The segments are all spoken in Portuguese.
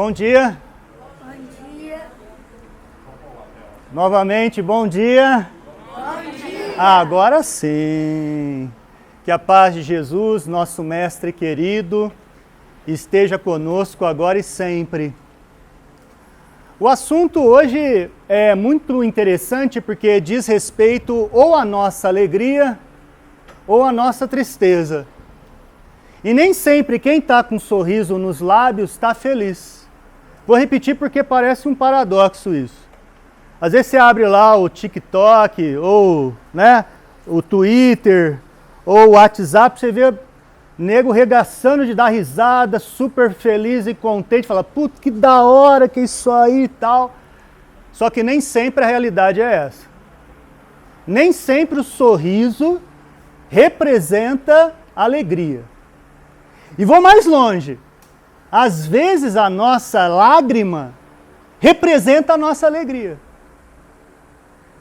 Bom dia. Bom dia. Novamente, bom dia. Bom dia. Agora sim. Que a paz de Jesus, nosso mestre querido, esteja conosco agora e sempre. O assunto hoje é muito interessante porque diz respeito ou à nossa alegria ou à nossa tristeza. E nem sempre quem está com um sorriso nos lábios está feliz. Vou repetir porque parece um paradoxo isso. Às vezes você abre lá o TikTok, ou o Twitter, ou o WhatsApp, você vê nego regaçando de dar risada, super feliz e contente, fala, putz, que da hora que é isso aí e tal. Só que nem sempre a realidade é essa. Nem sempre o sorriso representa alegria. E vou mais longe. Às vezes a nossa lágrima representa a nossa alegria.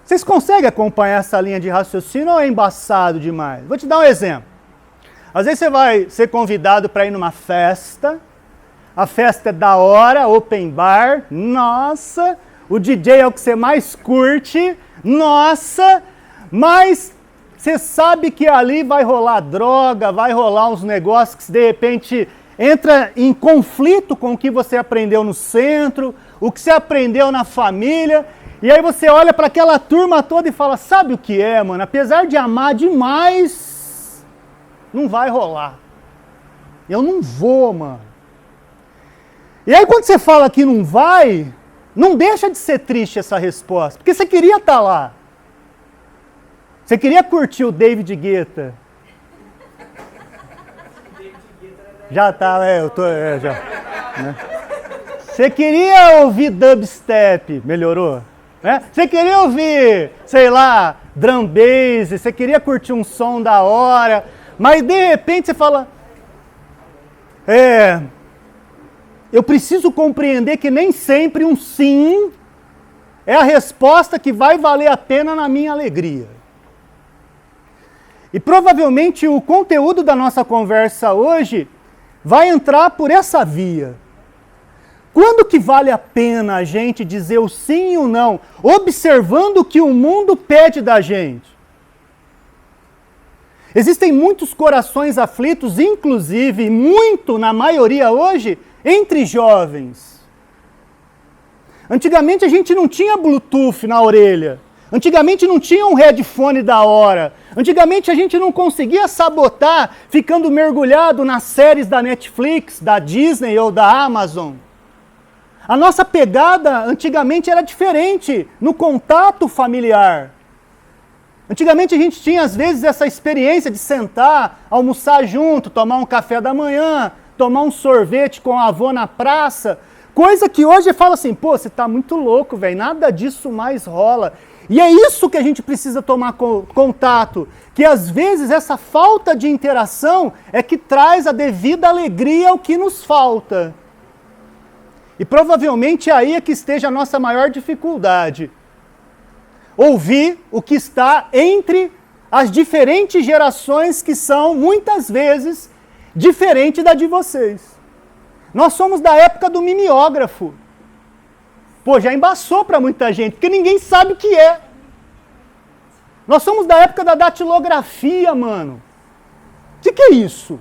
Vocês conseguem acompanhar essa linha de raciocínio ou é embaçado demais? Vou te dar um exemplo. Às vezes você vai ser convidado para ir numa festa, a festa é da hora, open bar, nossa, o DJ é o que você mais curte, nossa, mas você sabe que ali vai rolar droga, vai rolar uns negócios que de repente entra em conflito com o que você aprendeu no centro, o que você aprendeu na família, e aí você olha para aquela turma toda e fala, sabe o que é, mano? Apesar de amar demais, não vai rolar. Eu não vou, mano. E aí quando você fala que não vai, não deixa de ser triste essa resposta, porque você queria estar lá. Você queria curtir o David Guetta? Já tá, eu tô, já. Né? Você queria ouvir dubstep? Melhorou? Né? Você queria ouvir, sei lá, drum bass? Você queria curtir um som da hora? Mas de repente você fala, eu preciso compreender que nem sempre um sim é a resposta que vai valer a pena na minha alegria. E provavelmente o conteúdo da nossa conversa hoje vai entrar por essa via. Quando que vale a pena a gente dizer o sim e o não, observando o que o mundo pede da gente? Existem muitos corações aflitos, inclusive, muito, na maioria hoje, entre jovens. Antigamente a gente não tinha Bluetooth na orelha. Antigamente não tinha um headphone da hora. Antigamente a gente não conseguia sabotar ficando mergulhado nas séries da Netflix, da Disney ou da Amazon. A nossa pegada antigamente era diferente no contato familiar. Antigamente a gente tinha às vezes essa experiência de sentar, almoçar junto, tomar um café da manhã, tomar um sorvete com a avó na praça. Coisa que hoje fala assim, pô, você tá muito louco, velho, nada disso mais rola. E é isso que a gente precisa tomar contato, que às vezes essa falta de interação é que traz a devida alegria ao que nos falta. E provavelmente aí é que esteja a nossa maior dificuldade. Ouvir o que está entre as diferentes gerações que são, muitas vezes, diferentes da de vocês. Nós somos da época do mimeógrafo. Pô, já embaçou para muita gente, porque ninguém sabe o que é. Nós somos da época da datilografia, mano. O que é isso?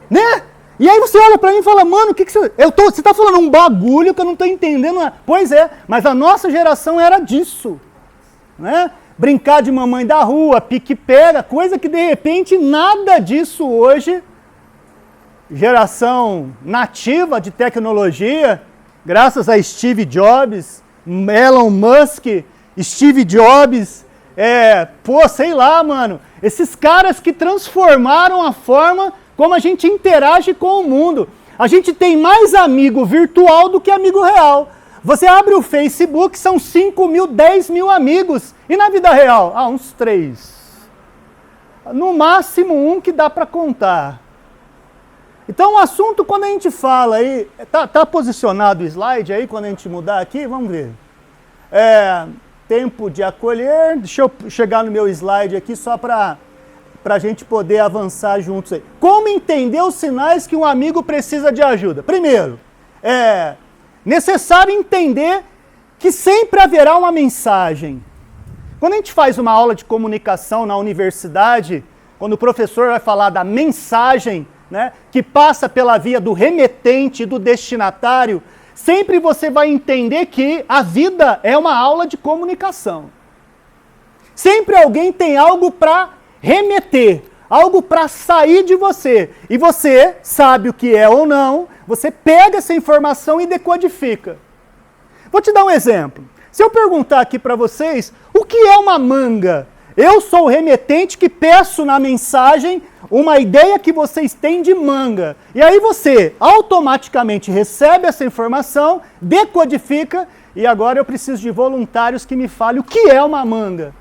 Né? E aí você olha para mim e fala, mano, o que você... Você tá falando um bagulho que eu não tô entendendo. Pois é, mas a nossa geração era disso. Né? Brincar de mamãe da rua, pique-pega, coisa que de repente nada disso hoje, geração nativa de tecnologia, graças a Steve Jobs, Elon Musk, Steve Jobs, sei lá, mano, esses caras que transformaram a forma como a gente interage com o mundo. A gente tem mais amigo virtual do que amigo real. Você abre o Facebook, são 5 mil, 10 mil amigos. E na vida real? Uns 3. No máximo um que dá para contar. Então o assunto, quando a gente fala aí, tá posicionado o slide aí, quando a gente mudar aqui, vamos ver. Tempo de acolher, deixa eu chegar no meu slide aqui só para a gente poder avançar juntos aí. Como entender os sinais que um amigo precisa de ajuda? Primeiro, necessário entender que sempre haverá uma mensagem. Quando a gente faz uma aula de comunicação na universidade, quando o professor vai falar da mensagem, né, que passa pela via do remetente e do destinatário, sempre você vai entender que a vida é uma aula de comunicação. Sempre alguém tem algo para remeter, algo para sair de você. E você sabe o que é ou não, você pega essa informação e decodifica. Vou te dar um exemplo. Se eu perguntar aqui para vocês, o que é uma manga? Eu sou o remetente que peço na mensagem uma ideia que vocês têm de manga. E aí você automaticamente recebe essa informação, decodifica, e agora eu preciso de voluntários que me falem o que é uma manga.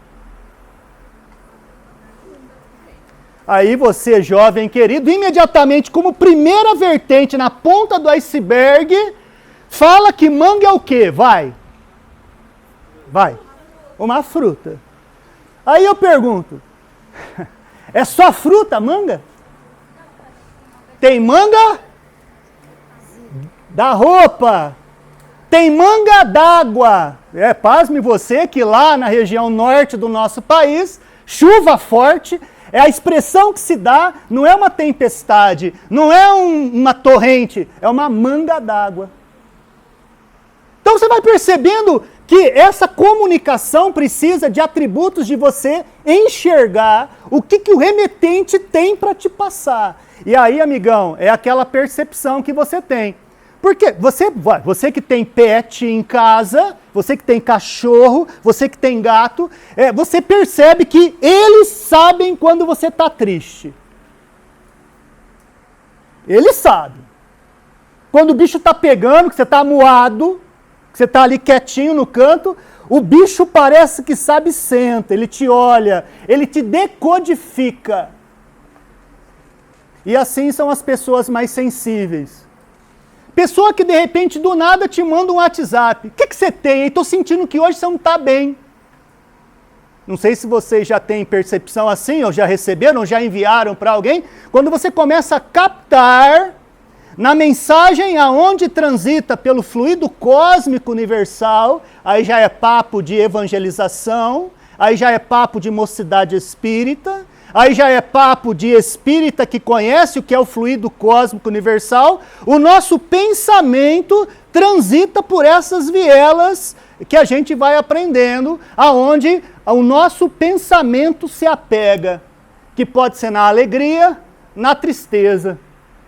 Aí você, jovem querido, imediatamente como primeira vertente na ponta do iceberg, fala que manga é o quê? Vai. Uma fruta. Aí eu pergunto, é só fruta, manga? Tem manga da roupa, tem manga d'água. Pasme você que lá na região norte do nosso país, chuva forte, é a expressão que se dá, não é uma tempestade, não é uma torrente, é uma manga d'água. Então você vai percebendo que essa comunicação precisa de atributos de você enxergar o que o remetente tem para te passar. E aí, amigão, é aquela percepção que você tem. Porque você que tem pet em casa, você que tem cachorro, você que tem gato, você percebe que eles sabem quando você está triste. Eles sabem. Quando o bicho está pegando, que você está amuado, que você está ali quietinho no canto, o bicho parece que sabe, senta, ele te olha, ele te decodifica. E assim são as pessoas mais sensíveis. Pessoa que de repente do nada te manda um WhatsApp. O que você tem? Estou sentindo que hoje você não está bem. Não sei se vocês já têm percepção assim, ou já receberam, ou já enviaram para alguém. Quando você começa a captar na mensagem aonde transita pelo fluido cósmico universal, aí já é papo de evangelização, aí já é papo de mocidade espírita, aí já é papo de espírita que conhece o que é o fluido cósmico universal. O nosso pensamento transita por essas vielas que a gente vai aprendendo, aonde o nosso pensamento se apega, que pode ser na alegria, na tristeza,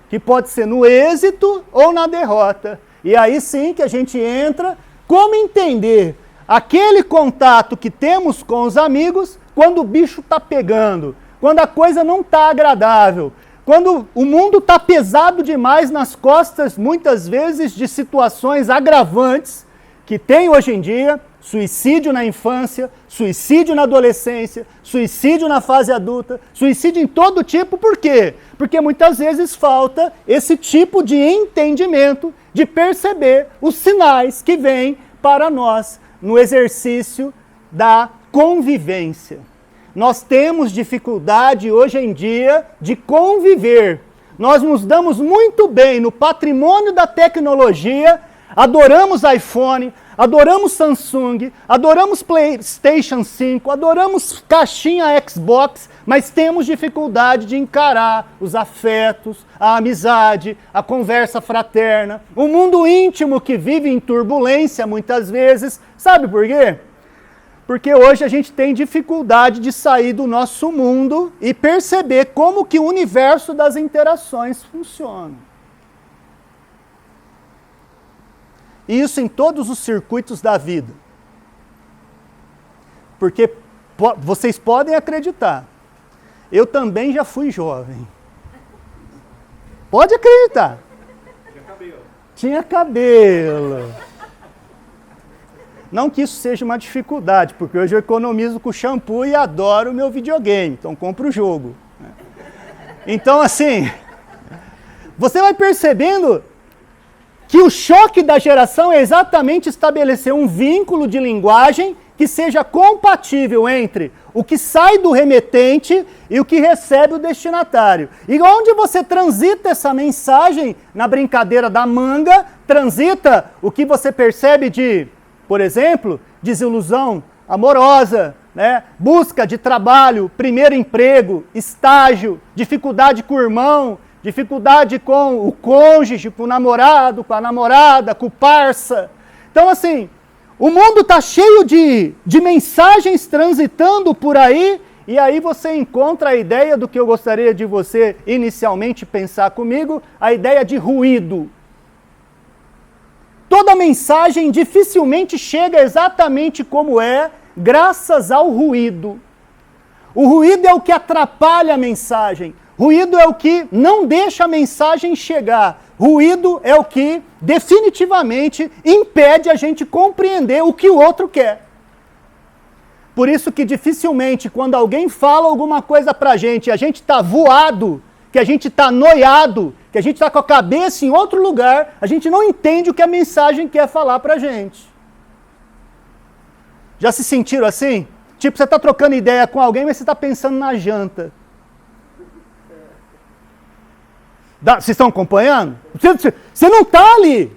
que pode ser no êxito ou na derrota. E aí sim que a gente entra, como entender aquele contato que temos com os amigos quando o bicho está pegando, quando a coisa não está agradável, quando o mundo está pesado demais nas costas, muitas vezes, de situações agravantes que tem hoje em dia, suicídio na infância, suicídio na adolescência, suicídio na fase adulta, suicídio em todo tipo. Por quê? Porque muitas vezes falta esse tipo de entendimento, de perceber os sinais que vêm para nós no exercício da convivência. Nós temos dificuldade hoje em dia de conviver. Nós nos damos muito bem no patrimônio da tecnologia, adoramos iPhone, adoramos Samsung, adoramos PlayStation 5, adoramos caixinha Xbox, mas temos dificuldade de encarar os afetos, a amizade, a conversa fraterna, o mundo íntimo que vive em turbulência muitas vezes. Sabe por quê? Porque hoje a gente tem dificuldade de sair do nosso mundo e perceber como que o universo das interações funciona. Isso em todos os circuitos da vida. Porque vocês podem acreditar, eu também já fui jovem. Pode acreditar. Tinha cabelo. Tinha cabelo. Não que isso seja uma dificuldade, porque hoje eu economizo com shampoo e adoro o meu videogame, então compro o jogo. Então, assim, você vai percebendo que o choque da geração é exatamente estabelecer um vínculo de linguagem que seja compatível entre o que sai do remetente e o que recebe o destinatário. E onde você transita essa mensagem, na brincadeira da manga, transita o que você percebe de, por exemplo, desilusão amorosa, né? Busca de trabalho, primeiro emprego, estágio, dificuldade com o irmão, dificuldade com o cônjuge, com o namorado, com a namorada, com o parça. Então, assim, o mundo está cheio de mensagens transitando por aí, e aí você encontra a ideia do que eu gostaria de você inicialmente pensar comigo, a ideia de ruído. Toda mensagem dificilmente chega exatamente como é, graças ao ruído. O ruído é o que atrapalha a mensagem. Ruído é o que não deixa a mensagem chegar. Ruído é o que definitivamente impede a gente compreender o que o outro quer. Por isso que dificilmente, quando alguém fala alguma coisa pra gente, a gente está voado, que a gente está noiado, que a gente está com a cabeça em outro lugar, a gente não entende o que a mensagem quer falar pra gente. Já se sentiram assim? Tipo, você está trocando ideia com alguém, mas você está pensando na janta. Vocês estão acompanhando? Você não está ali.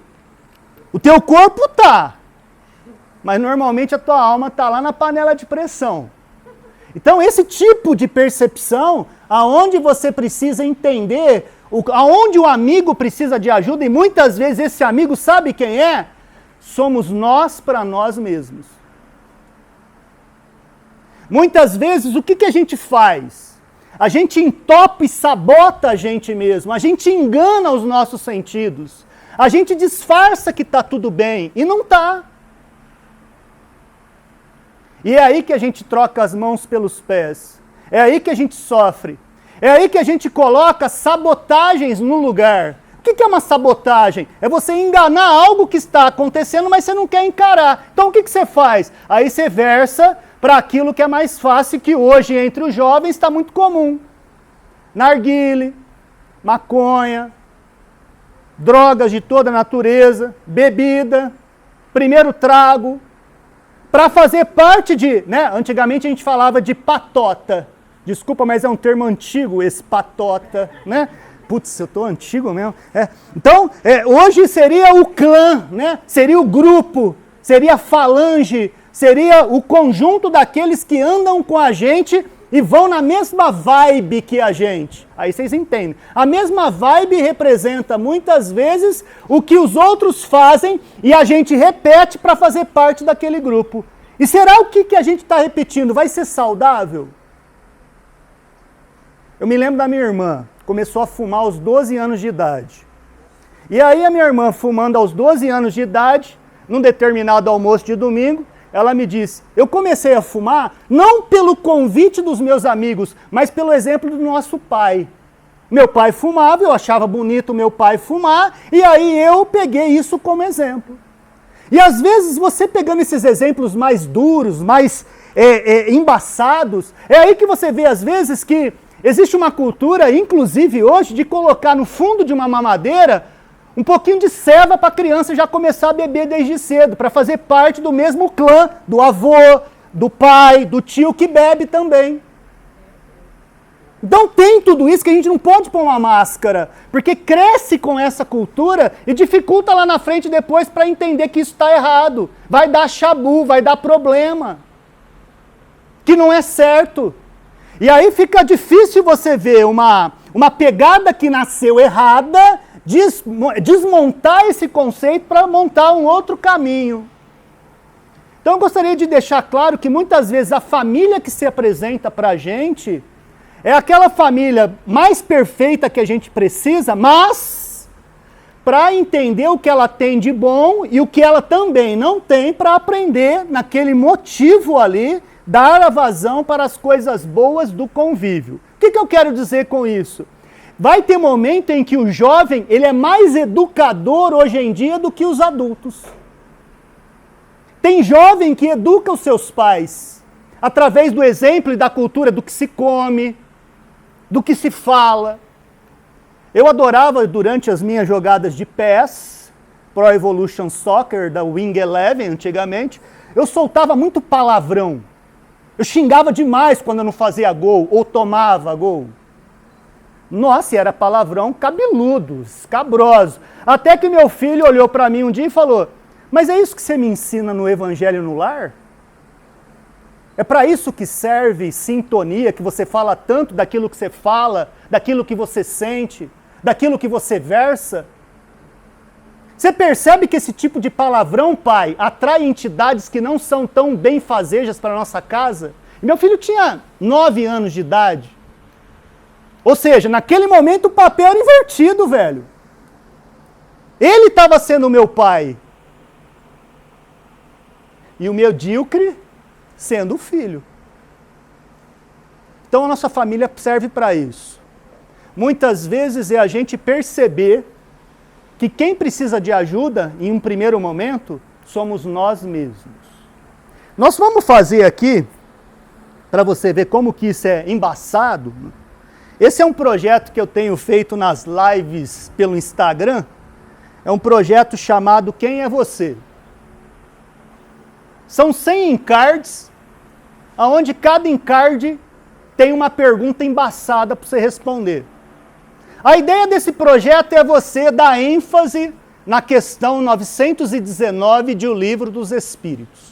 O teu corpo está. Mas normalmente a tua alma está lá na panela de pressão. Então esse tipo de percepção, aonde você precisa entender, aonde o amigo precisa de ajuda, e muitas vezes esse amigo sabe quem é? Somos nós para nós mesmos. Muitas vezes o que a gente faz? A gente entope e sabota a gente mesmo, a gente engana os nossos sentidos, a gente disfarça que está tudo bem e não está. E é aí que a gente troca as mãos pelos pés, é aí que a gente sofre, é aí que a gente coloca sabotagens no lugar. O que é uma sabotagem? É você enganar algo que está acontecendo, mas você não quer encarar. Então o que você faz? Aí você versa para aquilo que é mais fácil, que hoje entre os jovens está muito comum. Narguile, maconha, drogas de toda natureza, bebida, primeiro trago, para fazer parte de, né? Antigamente a gente falava de patota. Desculpa, mas é um termo antigo esse patota, né? Putz, eu tô antigo mesmo. Então, hoje seria o clã, né? Seria o grupo, seria a falange, seria o conjunto daqueles que andam com a gente e vão na mesma vibe que a gente. Aí vocês entendem. A mesma vibe representa muitas vezes o que os outros fazem e a gente repete para fazer parte daquele grupo. E será o que a gente está repetindo? Vai ser saudável? Eu me lembro da minha irmã, começou a fumar aos 12 anos de idade. E aí a minha irmã, fumando aos 12 anos de idade, num determinado almoço de domingo, ela me disse, eu comecei a fumar não pelo convite dos meus amigos, mas pelo exemplo do nosso pai. Meu pai fumava, eu achava bonito meu pai fumar, e aí eu peguei isso como exemplo. E às vezes você pegando esses exemplos mais duros, mais embaçados, é aí que você vê às vezes que existe uma cultura, inclusive hoje, de colocar no fundo de uma mamadeira um pouquinho de ceva para a criança já começar a beber desde cedo, para fazer parte do mesmo clã, do avô, do pai, do tio que bebe também. Então tem tudo isso que a gente não pode pôr uma máscara, porque cresce com essa cultura e dificulta lá na frente depois para entender que isso está errado. Vai dar chabu, vai dar problema, que não é certo. E aí fica difícil você ver uma pegada que nasceu errada, desmontar esse conceito para montar um outro caminho. Então eu gostaria de deixar claro que muitas vezes a família que se apresenta para a gente é aquela família mais perfeita que a gente precisa, mas para entender o que ela tem de bom e o que ela também não tem, para aprender naquele motivo ali, dar a vazão para as coisas boas do convívio. O que eu quero dizer com isso? Vai ter momento em que o jovem ele é mais educador hoje em dia do que os adultos. Tem jovem que educa os seus pais através do exemplo e da cultura do que se come, do que se fala. Eu adorava, durante as minhas jogadas de pés, Pro Evolution Soccer, da Wing Eleven, antigamente, eu soltava muito palavrão. Eu xingava demais quando eu não fazia gol, ou tomava gol. Nossa, e era palavrão cabeludo, escabroso. Até que meu filho olhou para mim um dia e falou, mas é isso que você me ensina no Evangelho no Lar? É para isso que serve sintonia, que você fala tanto daquilo que você fala, daquilo que você sente, daquilo que você versa? Você percebe que esse tipo de palavrão, pai, atrai entidades que não são tão benfazejas para a nossa casa? E meu filho tinha 9 anos de idade. Ou seja, naquele momento o papel era invertido, velho. Ele estava sendo o meu pai. E o medíocre sendo o filho. Então a nossa família serve para isso. Muitas vezes é a gente perceber que quem precisa de ajuda, em um primeiro momento, somos nós mesmos. Nós vamos fazer aqui, para você ver como que isso é embaçado. Esse é um projeto que eu tenho feito nas lives pelo Instagram. É um projeto chamado Quem é Você? São 100 encardes, onde cada encarte tem uma pergunta embaçada para você responder. A ideia desse projeto é você dar ênfase na questão 919 de O Livro dos Espíritos.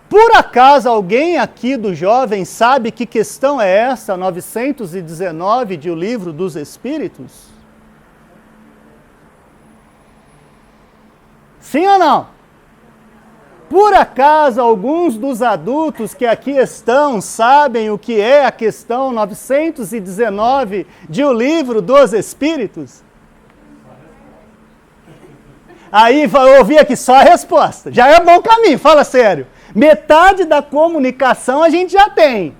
Por acaso alguém aqui do jovem sabe que questão é essa, 919 de O Livro dos Espíritos? Sim ou não? Por acaso alguns dos adultos que aqui estão sabem o que é a questão 919 de O Livro dos Espíritos? Aí eu ouvi aqui só a resposta. Já é bom caminho, fala sério. Metade da comunicação a gente já tem.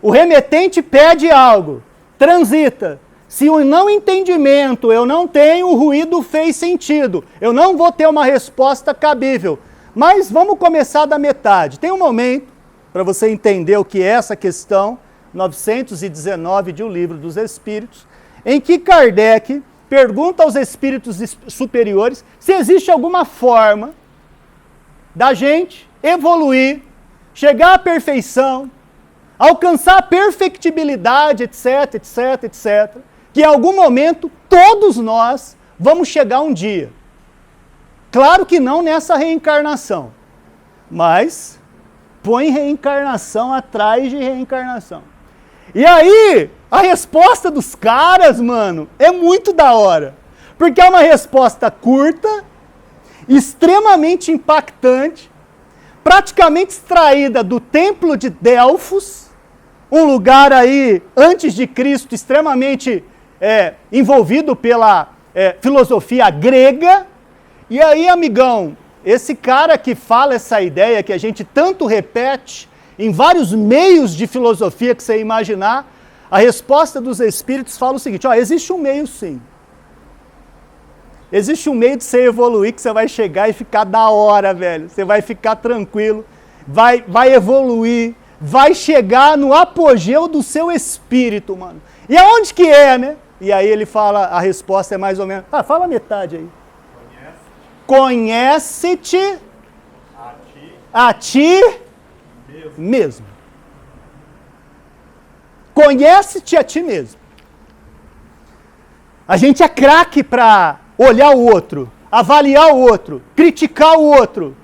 O remetente pede algo, transita. Se o não entendimento eu não tenho, o ruído fez sentido. Eu não vou ter uma resposta cabível. Mas vamos começar da metade. Tem um momento, para você entender o que é essa questão, 919 de O Livro dos Espíritos, em que Kardec pergunta aos espíritos superiores se existe alguma forma da gente evoluir, chegar à perfeição, alcançar a perfectibilidade, etc, etc, etc, que em algum momento todos nós vamos chegar um dia. Claro que não nessa reencarnação, mas põe reencarnação atrás de reencarnação. E aí, a resposta dos caras, mano, é muito da hora, porque é uma resposta curta, extremamente impactante, praticamente extraída do Templo de Delfos, um lugar aí, antes de Cristo, extremamente envolvido pela filosofia grega. E aí, amigão, esse cara que fala essa ideia que a gente tanto repete em vários meios de filosofia que você imaginar, a resposta dos espíritos fala o seguinte, ó, existe um meio sim. Existe um meio de você evoluir que você vai chegar e ficar da hora, velho. Você vai ficar tranquilo, vai evoluir, vai chegar no apogeu do seu espírito, mano. E aonde que é, né? E aí ele fala, a resposta é mais ou menos, fala a metade aí. Conhece-te a ti mesmo. Conhece-te a ti mesmo. A gente é craque para olhar o outro, avaliar o outro, criticar o outro,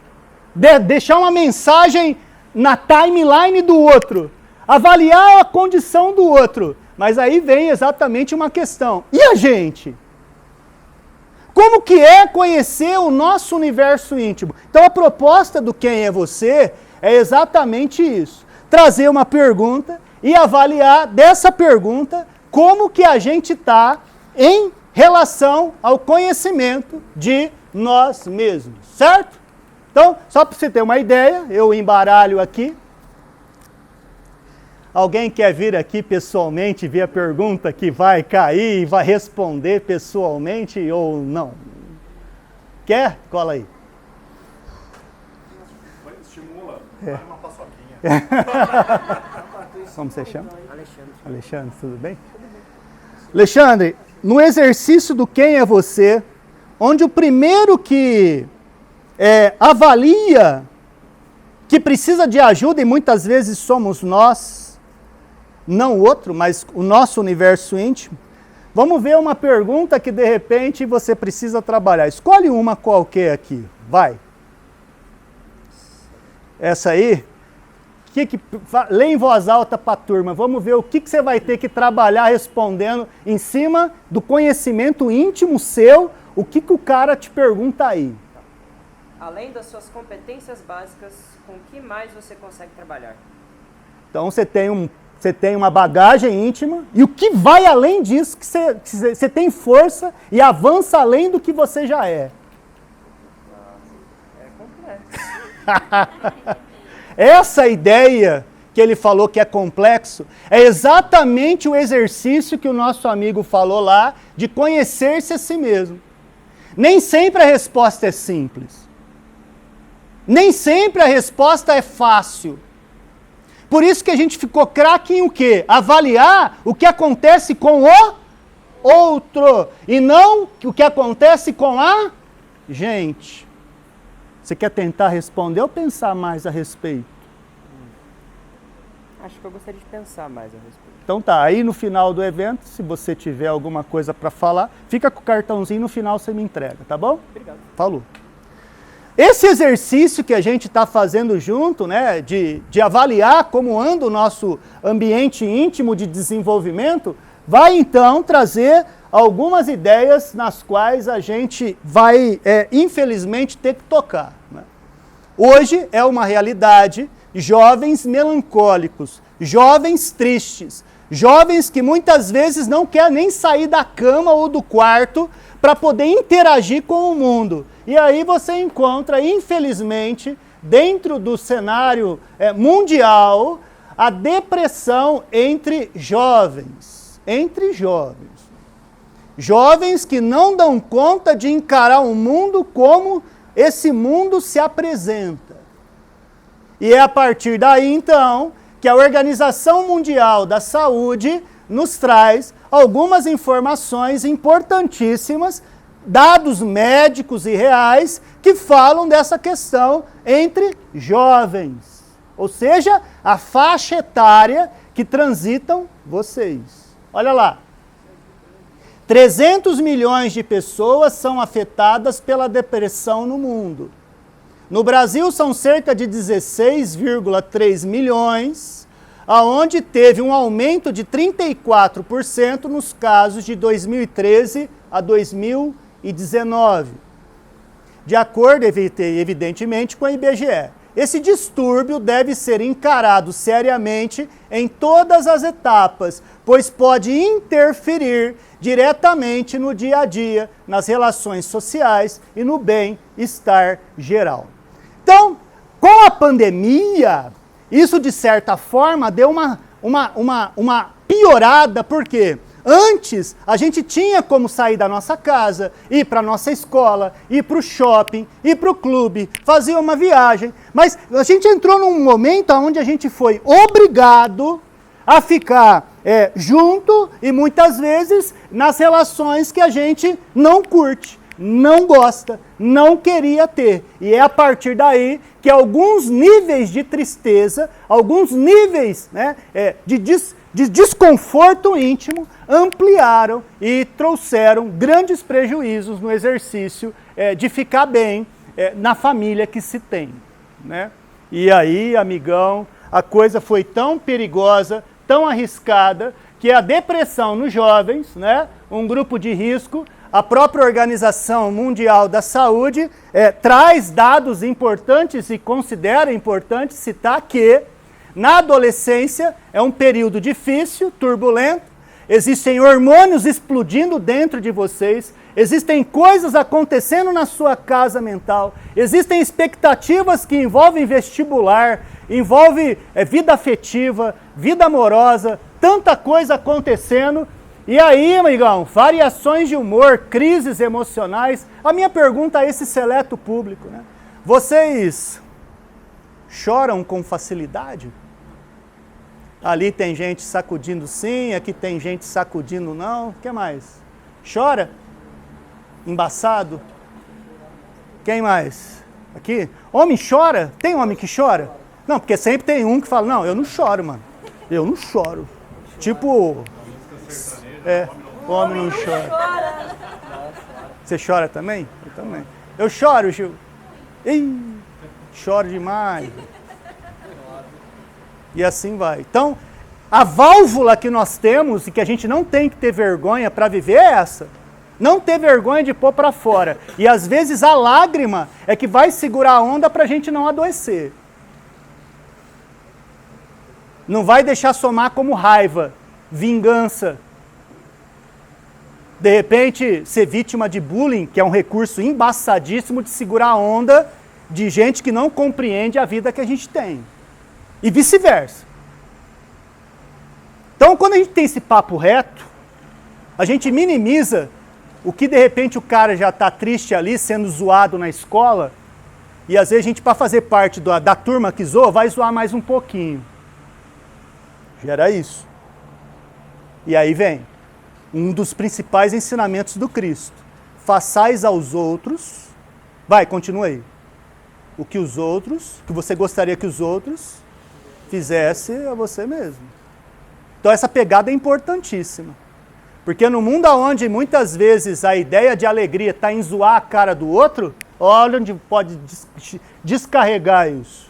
deixar uma mensagem na timeline do outro, avaliar a condição do outro. Mas aí vem exatamente uma questão. E a gente? Como que é conhecer o nosso universo íntimo? Então a proposta do Quem é Você é exatamente isso. Trazer uma pergunta e avaliar dessa pergunta como que a gente está em relação ao conhecimento de nós mesmos, certo? Então, só para você ter uma ideia, eu embaralho aqui. Alguém quer vir aqui pessoalmente ver a pergunta que vai cair e vai responder pessoalmente ou não? Quer? Cola aí. Estimula. Dá uma paçoquinha. Como você chama? Alexandre. Alexandre, tudo bem? Alexandre, no exercício do Quem é Você, onde o primeiro que avalia que precisa de ajuda, e muitas vezes somos nós, não o outro, mas o nosso universo íntimo. Vamos ver uma pergunta que de repente você precisa trabalhar. Escolhe uma qualquer aqui, vai. Essa aí, lê em voz alta para a turma, vamos ver o que você vai ter que trabalhar respondendo em cima do conhecimento íntimo seu, o que o cara te pergunta aí. Além das suas competências básicas, com o que mais você consegue trabalhar? Então você tem uma bagagem íntima, e o que vai além disso, que você tem força e avança além do que você já é. É complexo. Essa ideia que ele falou que é complexo, é exatamente o exercício que o nosso amigo falou lá, de conhecer-se a si mesmo. Nem sempre a resposta é simples. Nem sempre a resposta é fácil. Por isso que a gente ficou craque em o quê? Avaliar o que acontece com o outro, e não o que acontece com a gente. Você quer tentar responder ou pensar mais a respeito? Acho que eu gostaria de pensar mais a respeito. Então tá, aí no final do evento, se você tiver alguma coisa para falar, fica com o cartãozinho, no final você me entrega, tá bom? Obrigado. Falou. Esse exercício que a gente está fazendo junto, né, de avaliar como anda o nosso ambiente íntimo de desenvolvimento, vai então trazer algumas ideias nas quais a gente vai, infelizmente, ter que tocar, né? Hoje é uma realidade jovens melancólicos, jovens tristes, jovens que muitas vezes não querem nem sair da cama ou do quarto para poder interagir com o mundo. E aí você encontra, infelizmente, dentro do cenário mundial, a depressão entre jovens. Entre jovens. Jovens que não dão conta de encarar o mundo como esse mundo se apresenta. E é a partir daí, então, que a Organização Mundial da Saúde nos traz algumas informações importantíssimas, dados médicos e reais, que falam dessa questão entre jovens. Ou seja, a faixa etária que transitam vocês. Olha lá. 300 milhões de pessoas são afetadas pela depressão no mundo. No Brasil são cerca de 16,3 milhões, aonde teve um aumento de 34% nos casos de 2013 a 2019. De acordo, evidentemente, com a IBGE. Esse distúrbio deve ser encarado seriamente em todas as etapas, pois pode interferir diretamente no dia a dia, nas relações sociais e no bem-estar geral. Então, com a pandemia, isso de certa forma deu uma piorada, porque antes a gente tinha como sair da nossa casa, ir para a nossa escola, ir para o shopping, ir para o clube, fazer uma viagem, mas a gente entrou num momento onde a gente foi obrigado a ficar junto e muitas vezes nas relações que a gente não curte, não gosta, não queria ter. E é a partir daí que alguns níveis de tristeza, alguns níveis, né, de desconforto íntimo ampliaram e trouxeram grandes prejuízos no exercício de ficar bem na família que se tem, né? E aí, amigão, a coisa foi tão perigosa, tão arriscada, que a depressão nos jovens, né, um grupo de risco, a própria Organização Mundial da Saúde traz dados importantes e considera importante citar que na adolescência é um período difícil, turbulento, existem hormônios explodindo dentro de vocês, existem coisas acontecendo na sua casa mental, existem expectativas que envolvem vestibular, envolve vida afetiva, vida amorosa, tanta coisa acontecendo. E aí, amigão, variações de humor, crises emocionais. A minha pergunta a esse seleto público, né? Vocês choram com facilidade? Ali tem gente sacudindo sim, aqui tem gente sacudindo não. O que mais? Chora? embaçado? Quem mais? Aqui? Homem chora? Tem homem que chora? Não, porque sempre tem um que fala, não, eu não choro, mano. Eu não choro. Tipo, homem não chora. Você chora também? Eu também. Eu choro, Gil. Ih, choro demais. E assim vai. Então, a válvula que nós temos e que a gente não tem que ter vergonha para viver é essa. Não ter vergonha de pôr para fora. E às vezes a lágrima é que vai segurar a onda para a gente não adoecer. Não vai deixar somar como raiva, vingança. De repente, ser vítima de bullying, que é um recurso embaçadíssimo de segurar a onda de gente que não compreende a vida que a gente tem. E vice-versa. Então, quando a gente tem esse papo reto, a gente minimiza o que de repente o cara já está triste ali, sendo zoado na escola, e às vezes a gente, para fazer parte da turma que zoa, vai zoar mais um pouquinho. Gera isso. E aí vem um dos principais ensinamentos do Cristo. Façais aos outros, vai, continua aí, o que os outros, que você gostaria que os outros fizessem a você mesmo. Então essa pegada é importantíssima. Porque no mundo onde muitas vezes a ideia de alegria está em zoar a cara do outro, olha onde pode descarregar isso.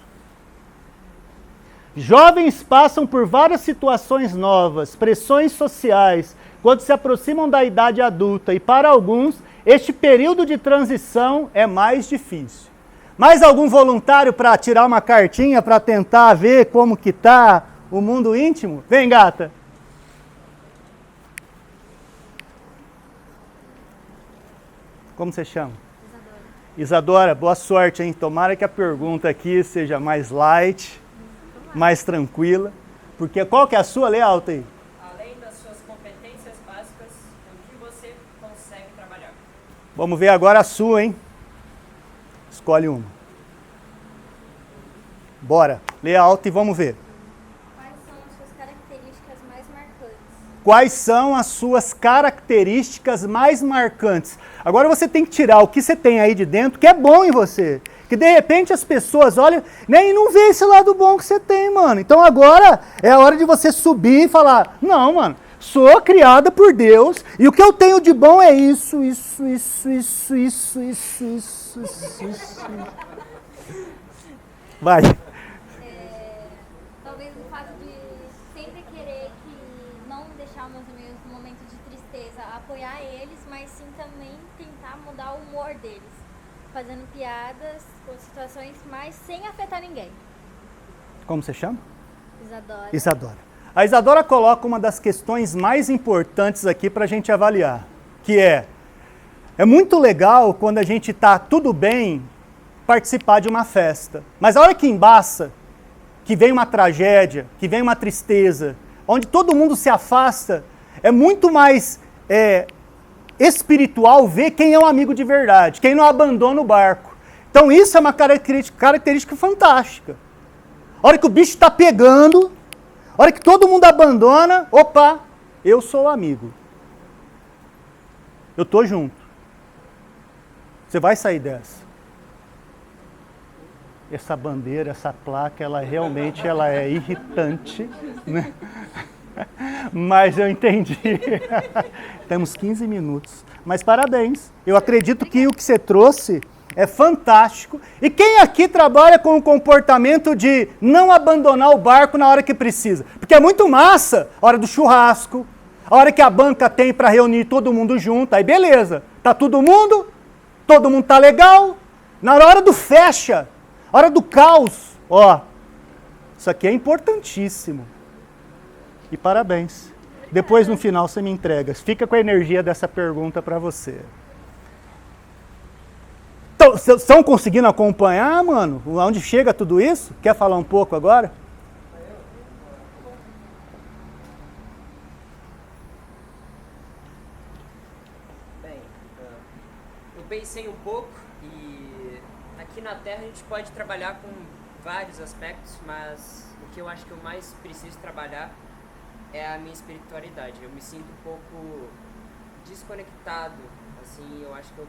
Jovens passam por várias situações novas, pressões sociais, quando se aproximam da idade adulta, e para alguns, este período de transição é mais difícil. Mais algum voluntário para tirar uma cartinha para tentar ver como que está o mundo íntimo? Vem, gata. Como você chama? Isadora, boa sorte, hein? Tomara que a pergunta aqui seja mais light, mais tranquila. Porque qual que é a sua? Lê alto aí. Além das suas competências básicas, com que você consegue trabalhar? Vamos ver agora a sua, hein? Escolhe uma. Bora, lê alto e vamos ver. Quais são as suas características mais marcantes? Quais são as suas características mais marcantes? Agora você tem que tirar o que você tem aí de dentro, que é bom em você. Que de repente as pessoas olham, nem não vê esse lado bom que você tem, mano. Então agora é a hora de você subir e falar, não, mano, sou criada por Deus e o que eu tenho de bom é isso. Vai. Talvez o fato de sempre querer que não deixar meus amigos no momento de tristeza, apoiar eles, mas sim também tentar mudar o humor deles, fazendo piadas com situações, mas sem afetar ninguém. Como você chama? Isadora. Isadora. A Isadora coloca uma das questões mais importantes aqui para a gente avaliar, que é muito legal quando a gente está tudo bem participar de uma festa, mas a hora que embaça, que vem uma tragédia, que vem uma tristeza, onde todo mundo se afasta, é muito mais espiritual ver quem é um amigo de verdade, quem não abandona o barco. Então isso é uma característica fantástica. A hora que o bicho está pegando, a hora que todo mundo abandona, opa, eu sou o amigo. Eu estou junto. Você vai sair dessa. Essa bandeira, essa placa, ela realmente é irritante, né? Mas eu entendi. Temos 15 minutos. Mas parabéns. Eu acredito que o que você trouxe é fantástico. E quem aqui trabalha com o comportamento de não abandonar o barco na hora que precisa? Porque é muito massa a hora do churrasco, a hora que a banca tem para reunir todo mundo junto. Aí beleza, tá todo mundo tá legal. Na hora do fecha, a hora do caos, ó, isso aqui é importantíssimo. E parabéns. Depois no final você me entrega. Fica com a energia dessa pergunta para você. Então, estão conseguindo acompanhar, mano? Onde chega tudo isso? Quer falar um pouco agora? Bem, eu pensei um pouco e aqui na Terra a gente pode trabalhar com vários aspectos, mas o que eu acho que eu mais preciso trabalhar é a minha espiritualidade. Eu me sinto um pouco desconectado Assim, eu acho que eu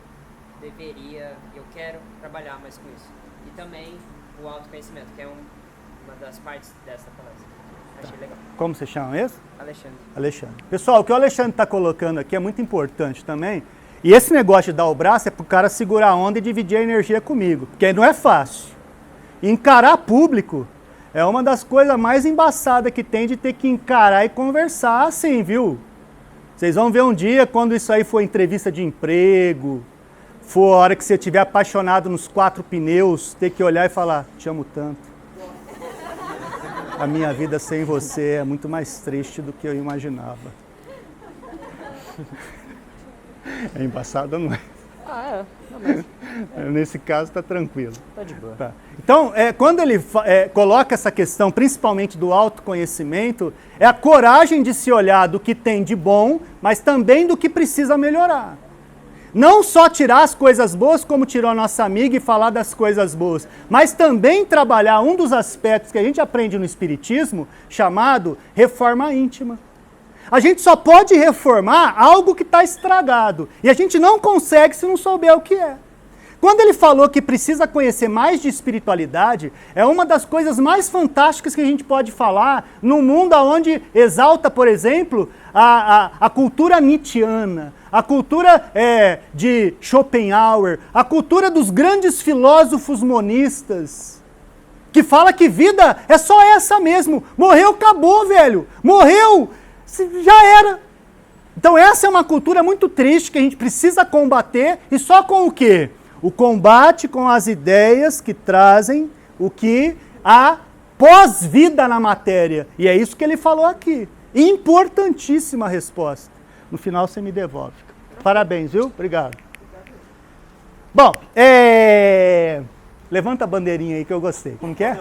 deveria, eu quero trabalhar mais com isso. E também o autoconhecimento, que é uma das partes dessa palestra. Achei legal. Como você chama mesmo? Alexandre. Alexandre. Pessoal, o que o Alexandre está colocando aqui é muito importante também. E esse negócio de dar o braço é para o cara segurar a onda e dividir a energia comigo. Porque não é fácil. Encarar público é uma das coisas mais embaçadas que tem de ter que encarar e conversar assim, viu? Vocês vão ver um dia quando isso aí for entrevista de emprego, for a hora que você estiver apaixonado nos 4 pneus, ter que olhar e falar, te amo tanto. A minha vida sem você é muito mais triste do que eu imaginava. É embaçado, não é? Ah, é. Não mesmo. Nesse caso está tranquilo. Tá de boa. Tá. Então, quando ele coloca essa questão, principalmente do autoconhecimento, é a coragem de se olhar do que tem de bom, mas também do que precisa melhorar. Não só tirar as coisas boas, como tirou a nossa amiga, e falar das coisas boas, mas também trabalhar um dos aspectos que a gente aprende no Espiritismo, chamado reforma íntima. A gente só pode reformar algo que está estragado, e a gente não consegue se não souber o que é. Quando ele falou que precisa conhecer mais de espiritualidade, é uma das coisas mais fantásticas que a gente pode falar num mundo onde exalta, por exemplo, a cultura nietzschiana, a cultura de Schopenhauer, a cultura dos grandes filósofos monistas, que fala que vida é só essa mesmo. Morreu, acabou, velho. Morreu, já era. Então essa é uma cultura muito triste que a gente precisa combater, e só com o quê? O combate com as ideias que trazem o que há pós-vida na matéria. E é isso que ele falou aqui. Importantíssima resposta. No final você me devolve. Parabéns, viu? Obrigado. Bom, levanta a bandeirinha aí que eu gostei. Como que é?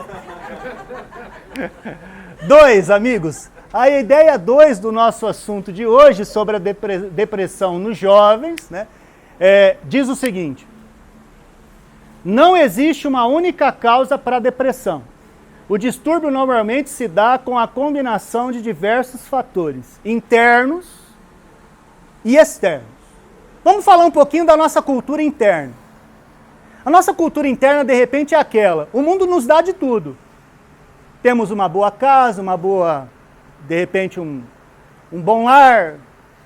2, amigos. A ideia 2 do nosso assunto de hoje, sobre a depressão nos jovens, né, diz o seguinte: não existe uma única causa para a depressão. O distúrbio normalmente se dá com a combinação de diversos fatores, internos e externos. Vamos falar um pouquinho da nossa cultura interna. A nossa cultura interna, de repente, é aquela: o mundo nos dá de tudo. Temos uma boa casa, de repente um bom lar,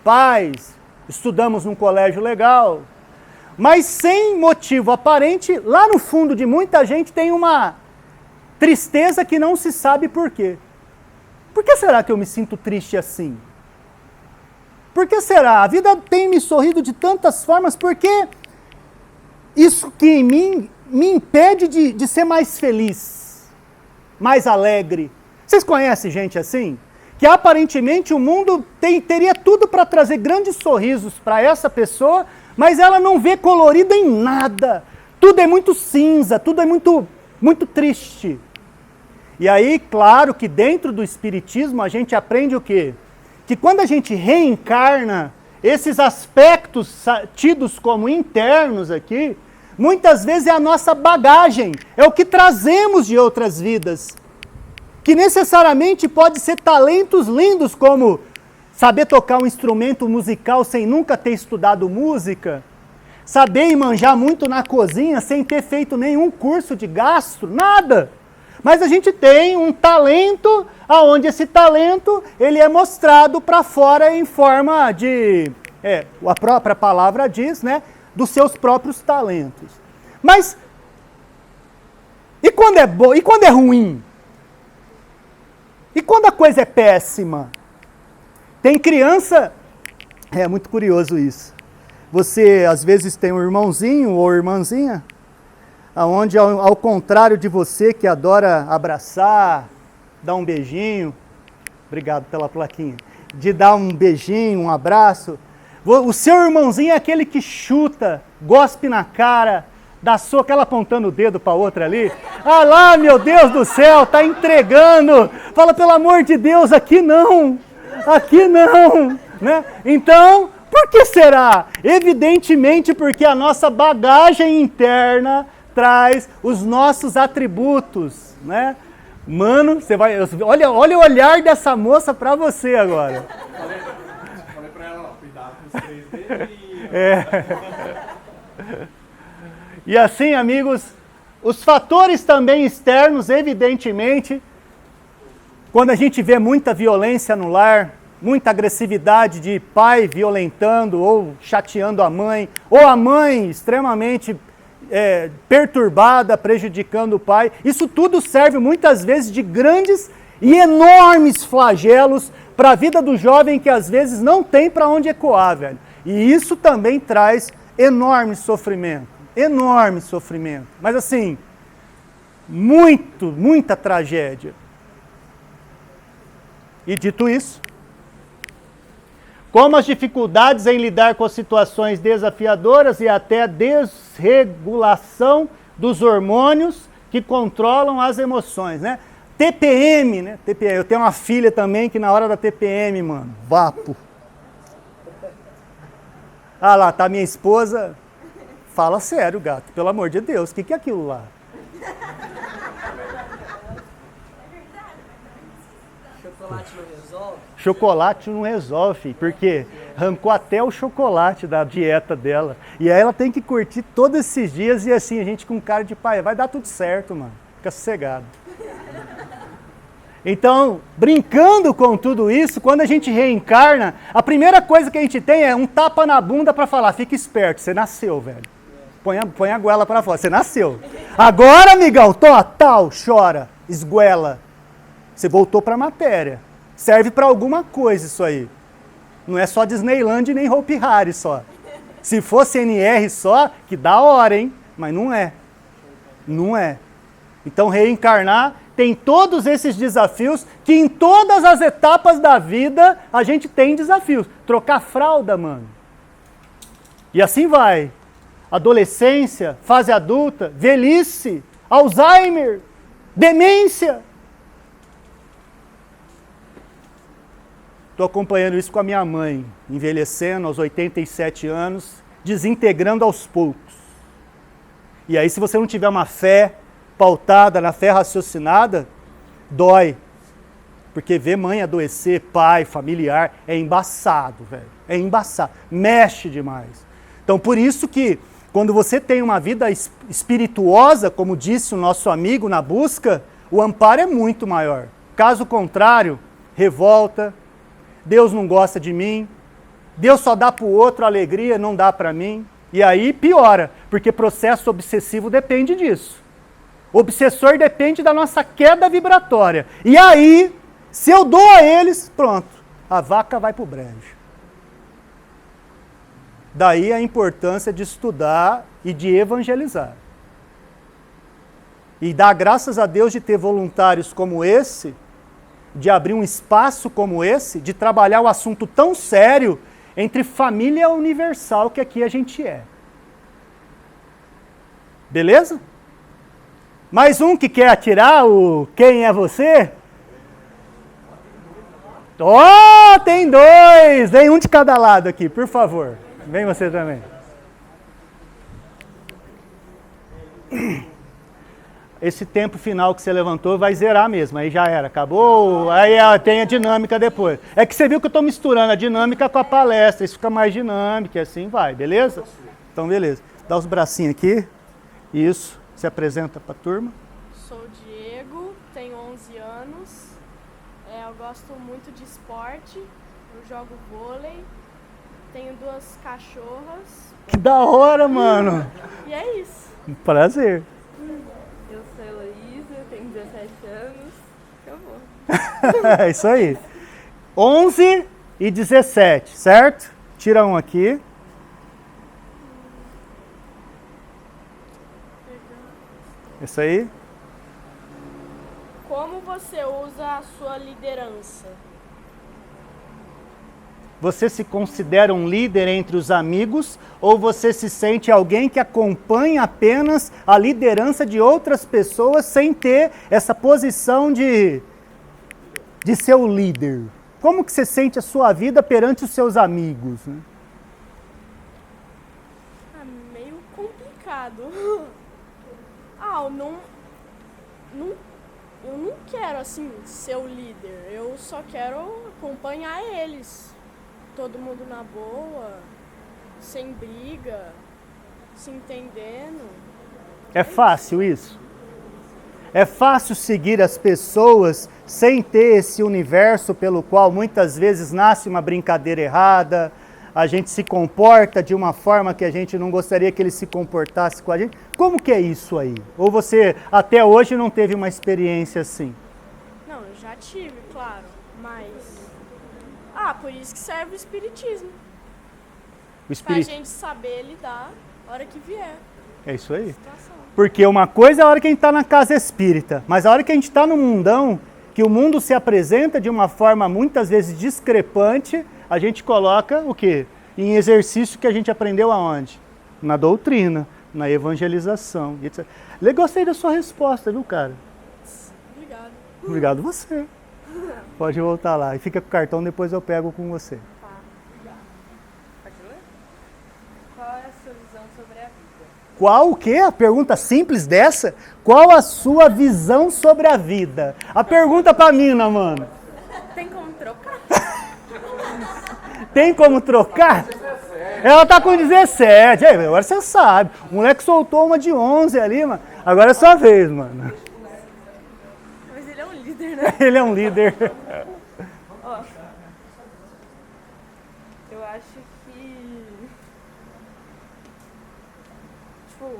paz, estudamos num colégio legal, mas sem motivo aparente, lá no fundo de muita gente tem uma tristeza que não se sabe por quê. Por que será que eu me sinto triste assim? Por que será? A vida tem me sorrido de tantas formas, por que isso que em mim me impede de ser mais feliz, mais alegre? Vocês conhecem gente assim? Que aparentemente o mundo teria tudo para trazer grandes sorrisos para essa pessoa, mas ela não vê colorido em nada. Tudo é muito cinza, tudo é muito, muito triste. E aí, claro que dentro do Espiritismo a gente aprende o quê? Que quando a gente reencarna, esses aspectos tidos como internos aqui, muitas vezes é a nossa bagagem, é o que trazemos de outras vidas, que necessariamente pode ser talentos lindos, como saber tocar um instrumento musical sem nunca ter estudado música, saber e manjar muito na cozinha sem ter feito nenhum curso de gastro, nada. Mas a gente tem um talento, aonde esse talento ele é mostrado para fora em forma de, a própria palavra diz, né, dos seus próprios talentos. Mas, e quando é bom? E quando é ruim? E quando a coisa é péssima? Tem criança, é muito curioso isso. Você às vezes tem um irmãozinho ou irmãzinha, aonde ao contrário de você que adora abraçar, dar um beijinho, obrigado pela plaquinha, de dar um beijinho, um abraço, o seu irmãozinho é aquele que chuta, gospe na cara, dá soco, ela apontando o dedo para outra ali. Ah lá, meu Deus do céu, tá entregando. Fala, pelo amor de Deus, aqui não, né? Então, por que será? Evidentemente porque a nossa bagagem interna traz os nossos atributos, né? Mano, você vai, olha o olhar dessa moça para você agora. Falei pra ela, ó, cuidado com os 3 dedos E assim, amigos, os fatores também externos, evidentemente, quando a gente vê muita violência no lar, muita agressividade de pai violentando ou chateando a mãe, ou a mãe extremamente perturbada, prejudicando o pai, isso tudo serve muitas vezes de grandes e enormes flagelos para a vida do jovem que às vezes não tem para onde ecoar, velho. E isso também traz enorme sofrimento. Mas assim, muita tragédia. E dito isso, como as dificuldades em lidar com situações desafiadoras e até desregulação dos hormônios que controlam as emoções, né? TPM, né? TPM. Eu tenho uma filha também que na hora da TPM, mano, vapo. Ah lá, tá minha esposa. Fala sério, gato, pelo amor de Deus, o que é aquilo lá? Chocolate não resolve? Chocolate não resolve, filho, porque arrancou até o chocolate da dieta dela. E aí ela tem que curtir todos esses dias e assim, a gente com cara de pai, vai dar tudo certo, mano. Fica sossegado. Então, brincando com tudo isso, quando a gente reencarna, a primeira coisa que a gente tem é um tapa na bunda para falar, fica esperto, você nasceu, velho. Põe a goela para fora, você nasceu. Agora, amigão, tal, chora, esguela. Você voltou para a matéria. Serve para alguma coisa isso aí. Não é só Disneyland nem Hopi Hari só. Se fosse NR só, que da hora, hein? Mas não é. Não é. Então, reencarnar tem todos esses desafios que em todas as etapas da vida a gente tem desafios. Trocar fralda, mano. E assim vai. Adolescência, fase adulta, velhice, Alzheimer, demência. Estou acompanhando isso com a minha mãe, envelhecendo aos 87 anos, desintegrando aos poucos. E aí, se você não tiver uma fé pautada na fé raciocinada, dói. Porque ver mãe adoecer, pai, familiar, é embaçado, velho. É embaçado. Mexe demais. Então, por isso que, quando você tem uma vida espirituosa, como disse o nosso amigo na busca, o amparo é muito maior. Caso contrário, revolta, Deus não gosta de mim, Deus só dá para o outro alegria, não dá para mim. E aí piora, porque processo obsessivo depende disso. O obsessor depende da nossa queda vibratória. E aí, se eu dou a eles, pronto, a vaca vai para o brejo. Daí a importância de estudar e de evangelizar. E dar graças a Deus de ter voluntários como esse, de abrir um espaço como esse, de trabalhar o assunto tão sério entre família universal que aqui a gente é. Beleza? Mais um que quer atirar o Quem é Você? Oh, tem dois! Vem um de cada lado aqui, por favor. Vem você também. Esse tempo final que você levantou vai zerar mesmo, aí já era, acabou, aí tem a dinâmica depois. É que você viu que eu estou misturando a dinâmica com a palestra, isso fica mais dinâmico e assim vai, beleza? Então, beleza. Dá os bracinhos aqui, isso, se apresenta para a turma. Sou o Diego, tenho 11 anos, eu gosto muito de esporte, eu jogo vôlei, tenho 2 cachorras. Que da hora, mano! E é isso. Um prazer. Eu sou a Heloísa, tenho 17 anos. Acabou. É isso aí. 11 e 17, certo? Tira um aqui. Isso aí. Como você usa a sua liderança? Você se considera um líder entre os amigos ou você se sente alguém que acompanha apenas a liderança de outras pessoas sem ter essa posição de ser o líder? Como que você sente a sua vida perante os seus amigos, né? Meio complicado. Eu não quero, assim, ser o líder. Eu só quero acompanhar eles. Todo mundo na boa, sem briga, se entendendo. É fácil isso? É fácil seguir as pessoas sem ter esse universo pelo qual muitas vezes nasce uma brincadeira errada, a gente se comporta de uma forma que a gente não gostaria que ele se comportasse com a gente? Como que é isso aí? Ou você até hoje não teve uma experiência assim? Não, eu já tive, claro, mas... por isso que serve o espiritismo. O Pra espírito... gente saber lidar a hora que vier É isso aí? a situação. Porque uma coisa é a hora que a gente está na casa espírita, mas a hora que a gente está no mundão, que o mundo se apresenta de uma forma muitas vezes discrepante, a gente coloca o quê? Em exercício que a gente aprendeu aonde? Na doutrina, na evangelização, etc. Gostei da sua resposta, viu, cara? Obrigado. Obrigado você. Pode voltar lá. E fica com o cartão, depois eu pego com você. Tá, obrigada. Pode ler? Qual é a sua visão sobre a vida? Qual o quê? A pergunta simples dessa? Qual a sua visão sobre a vida? A pergunta pra mina, mano. Tem como trocar? Tem como trocar? Ela tá com 17. Aí, agora você sabe. O moleque soltou uma de 11 ali, mano. Agora é sua vez, mano. Mas ele é um líder, né? Ele é um líder. Ó, eu acho que... Tipo...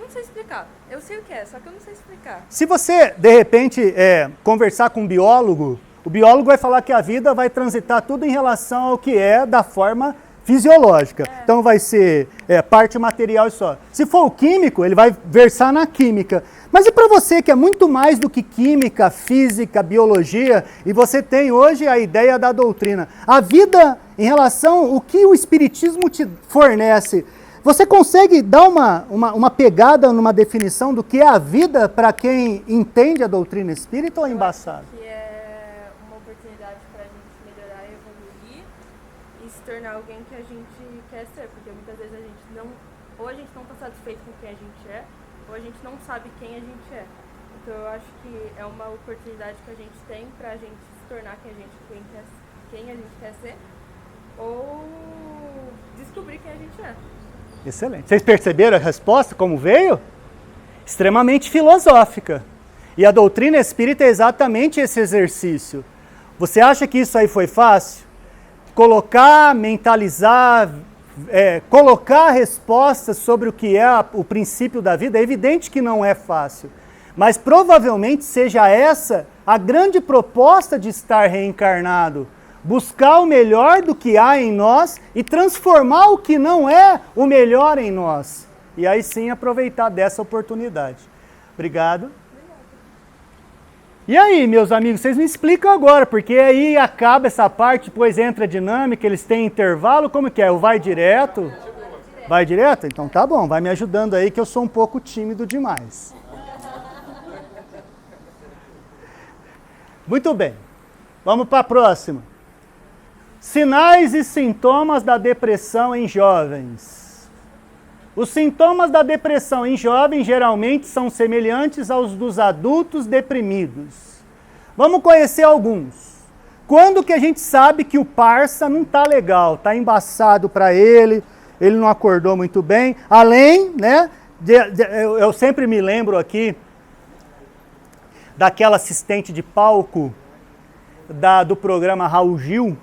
Não sei explicar. Eu sei o que é, só que eu não sei explicar. Se você, de repente, conversar com um biólogo, o biólogo vai falar que a vida vai transitar tudo em relação ao que é da forma fisiológica. Então vai ser parte material e só. Se for o químico, ele vai versar na química. Mas e para você que é muito mais do que química, física, biologia, e você tem hoje a ideia da doutrina. A vida, em relação ao que o Espiritismo te fornece, você consegue dar uma pegada numa definição do que é a vida para quem entende a doutrina espírita ou é embaçado? Que é uma oportunidade pra gente melhorar e evoluir e se tornar alguém que a gente quer ser. Porque muitas vezes a gente não... Ou a gente não tá satisfeito com quem a gente é, ou a gente não sabe quem a gente é. Então eu acho que é uma oportunidade que a gente tem pra gente se tornar quem a gente quer ser, ou descobrir quem a gente é. Excelente. Vocês perceberam a resposta, como veio? Extremamente filosófica. E a doutrina espírita é exatamente esse exercício. Você acha que isso aí foi fácil? Colocar, mentalizar, colocar respostas sobre o que é o princípio da vida, é evidente que não é fácil. Mas provavelmente seja essa a grande proposta de estar reencarnado. Buscar o melhor do que há em nós e transformar o que não é o melhor em nós. E aí sim aproveitar dessa oportunidade. Obrigado. E aí, meus amigos, vocês me explicam agora, porque aí acaba essa parte, depois entra a dinâmica, eles têm intervalo, como que é? O vai direto? Vai direto? Então tá bom, vai me ajudando aí que eu sou um pouco tímido demais. Muito bem, vamos para a próxima. Sinais e sintomas da depressão em jovens. Os sintomas da depressão em jovens geralmente são semelhantes aos dos adultos deprimidos. Vamos conhecer alguns. Quando que a gente sabe que o parça não está legal, está embaçado para ele não acordou muito bem. Além, né, eu sempre me lembro aqui daquela assistente de palco do programa Raul Gil,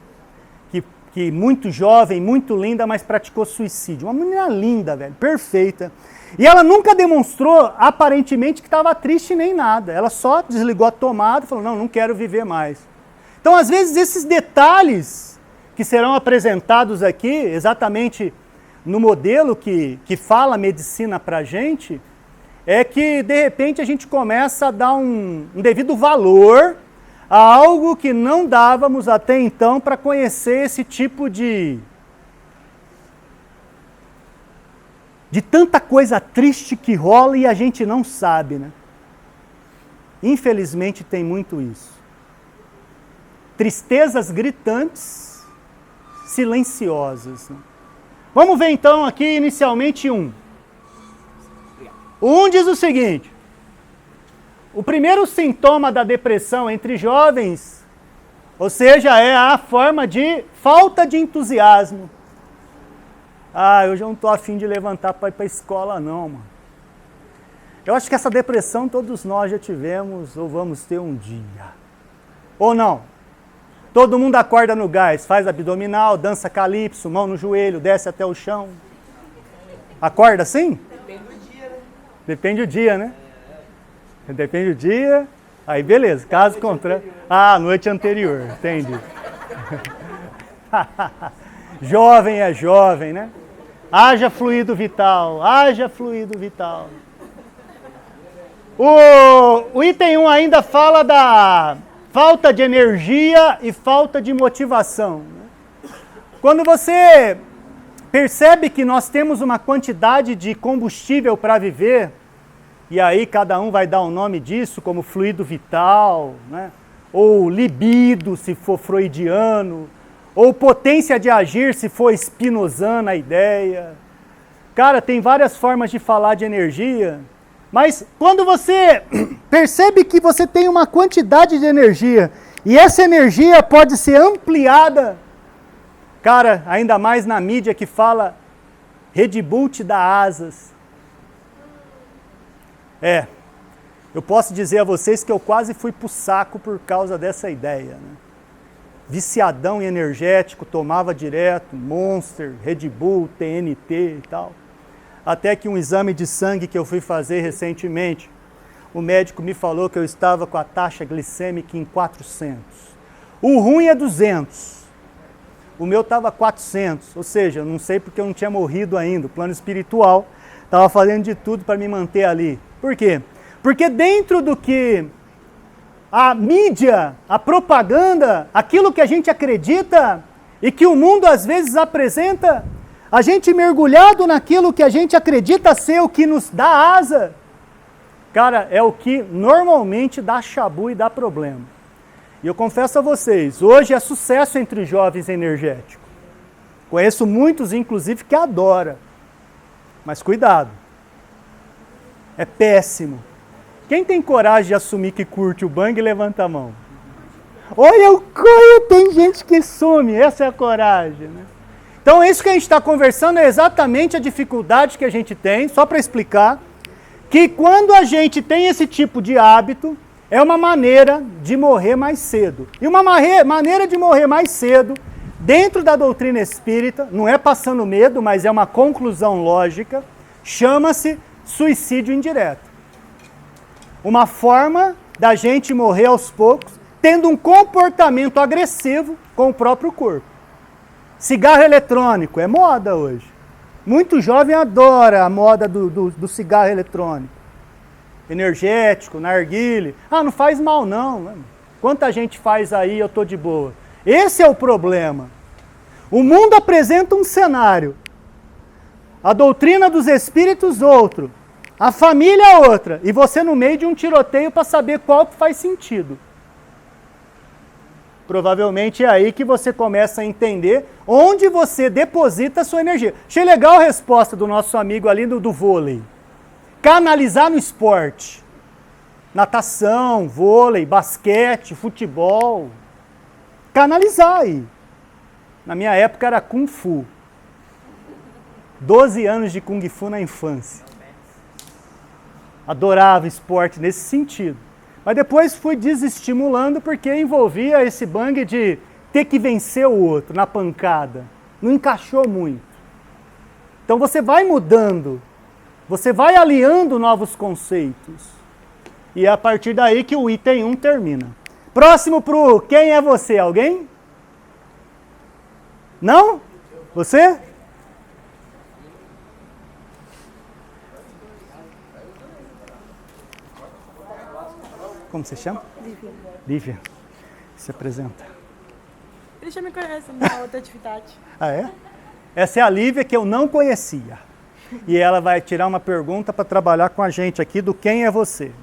que muito jovem, muito linda, mas praticou suicídio. Uma menina linda, velho, perfeita. E ela nunca demonstrou, aparentemente, que estava triste nem nada. Ela só desligou a tomada e falou, não quero viver mais. Então, às vezes, esses detalhes que serão apresentados aqui, exatamente no modelo que fala a medicina para a gente, é que, de repente, a gente começa a dar um devido valor a algo que não dávamos até então para conhecer esse tipo de tanta coisa triste que rola e a gente não sabe, né? Infelizmente tem muito isso. Tristezas gritantes, silenciosas. Né? Vamos ver então aqui inicialmente um. Um diz o seguinte: o primeiro sintoma da depressão entre jovens, ou seja, é a forma de falta de entusiasmo. Ah, eu já não estou afim de levantar para ir para a escola não, mano. Eu acho que essa depressão todos nós já tivemos ou vamos ter um dia. Ou não? Todo mundo acorda no gás, faz abdominal, dança calypso, mão no joelho, desce até o chão. Acorda assim? Depende do dia, né? Depende do dia, né? Depende do dia. Aí beleza, caso contrário. Ah, noite anterior, entendi. Jovem é jovem, né? Haja fluido vital, haja fluido vital. O item 1 ainda fala da falta de energia e falta de motivação. Quando você percebe que nós temos uma quantidade de combustível para viver, e aí cada um vai dar um nome disso, como fluido vital, né? Ou libido, se for freudiano, ou potência de agir, se for spinozana a ideia. Cara, tem várias formas de falar de energia, mas quando você percebe que você tem uma quantidade de energia, e essa energia pode ser ampliada, cara, ainda mais na mídia que fala Red Bull te dá asas. Eu posso dizer a vocês que eu quase fui pro saco por causa dessa ideia, né? Viciadão em energético, tomava direto, Monster, Red Bull, TNT e tal. Até que um exame de sangue que eu fui fazer recentemente, o médico me falou que eu estava com a taxa glicêmica em 400. O ruim é 200. O meu estava 400, ou seja, eu não sei porque eu não tinha morrido ainda. O plano espiritual estava fazendo de tudo para me manter ali. Por quê? Porque dentro do que a mídia, a propaganda, aquilo que a gente acredita e que o mundo às vezes apresenta, a gente mergulhado naquilo que a gente acredita ser o que nos dá asa, cara, é o que normalmente dá chabu e dá problema. E eu confesso a vocês, hoje é sucesso entre jovens energéticos. Conheço muitos, inclusive, que adoram. Mas cuidado. É péssimo. Quem tem coragem de assumir que curte o bang, levanta a mão. Olha o coio, tem gente que some, essa é a coragem, né? Então isso que a gente está conversando é exatamente a dificuldade que a gente tem, só para explicar, que quando a gente tem esse tipo de hábito, é uma maneira de morrer mais cedo. E uma maneira de morrer mais cedo, dentro da doutrina espírita, não é passando medo, mas é uma conclusão lógica, chama-se suicídio indireto. Uma forma da gente morrer aos poucos, tendo um comportamento agressivo com o próprio corpo. Cigarro eletrônico é moda hoje. Muito jovem adora a moda do cigarro eletrônico. Energético, narguile. Ah, não faz mal não. Quanta gente faz aí, eu tô de boa. Esse é o problema. O mundo apresenta um cenário. A doutrina dos espíritos, outro. A família, outra. E você no meio de um tiroteio para saber qual que faz sentido. Provavelmente é aí que você começa a entender onde você deposita a sua energia. Achei legal a resposta do nosso amigo ali do vôlei. Canalizar no esporte. Natação, vôlei, basquete, futebol. Canalizar aí. Na minha época era Kung Fu. 12 anos de Kung Fu na infância. Adorava esporte nesse sentido. Mas depois fui desestimulando porque envolvia esse bang de ter que vencer o outro na pancada. Não encaixou muito. Então você vai mudando, você vai aliando novos conceitos. E é a partir daí que o item 1 termina. Próximo pro quem é você? Alguém? Não? Você? Como você chama? Lívia. Lívia. Se apresenta. Ele já me conhece na outra atividade. Ah, é? Essa é a Lívia que eu não conhecia. E ela vai tirar uma pergunta para trabalhar com a gente aqui do quem é você.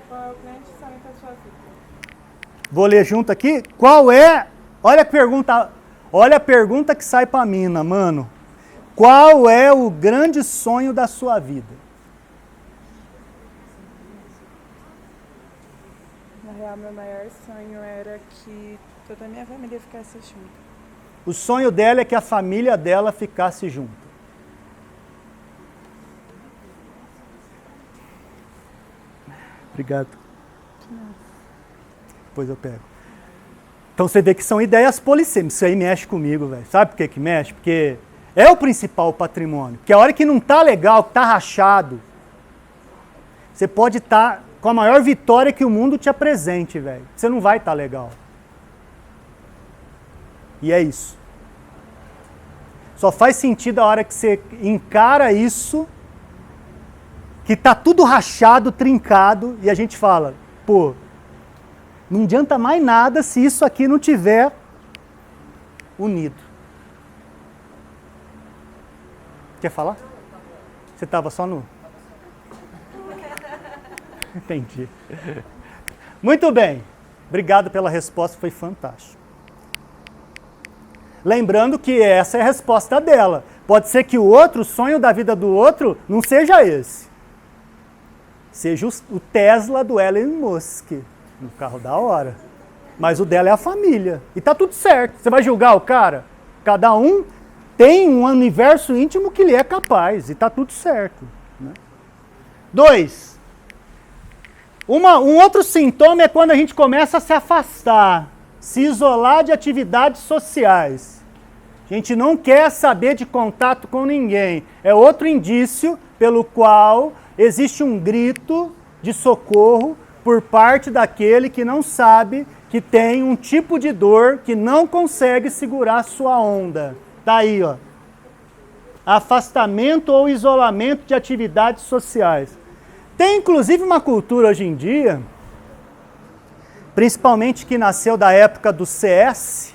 Qual é o grande sonho da sua vida? Vou ler junto aqui. Qual é? Olha a pergunta que sai para a mina, mano. Qual é o grande sonho da sua vida? real, meu maior sonho era que toda a minha família ficasse junto. O sonho dela é que a família dela ficasse junto. Obrigado. Depois eu pego. Então você vê que são ideias polissêmicas. Isso aí mexe comigo, velho. Sabe por que mexe? Porque é o principal patrimônio. Porque a hora que não tá legal, que tá rachado, você pode estar com a maior vitória que o mundo te apresente, velho. Você não vai estar legal. E é isso. Só faz sentido a hora que você encara isso, que tá tudo rachado, trincado, e a gente fala, pô, não adianta mais nada se isso aqui não tiver unido. Quer falar? Você estava só no... Entendi. Muito bem. Obrigado pela resposta, foi fantástico. Lembrando que essa é a resposta dela. Pode ser que o outro, o sonho da vida do outro, não seja esse. Seja o Tesla do Elon Musk. Um carro da hora. Mas o dela é a família. E tá tudo certo. Você vai julgar o cara? Cada um tem um universo íntimo que lhe é capaz. E tá tudo certo. Né? 2. Um outro sintoma é quando a gente começa a se afastar, se isolar de atividades sociais. A gente não quer saber de contato com ninguém. É outro indício pelo qual existe um grito de socorro por parte daquele que não sabe que tem um tipo de dor que não consegue segurar sua onda. Tá aí, ó. Afastamento ou isolamento de atividades sociais. Tem inclusive uma cultura hoje em dia, principalmente que nasceu da época do CS.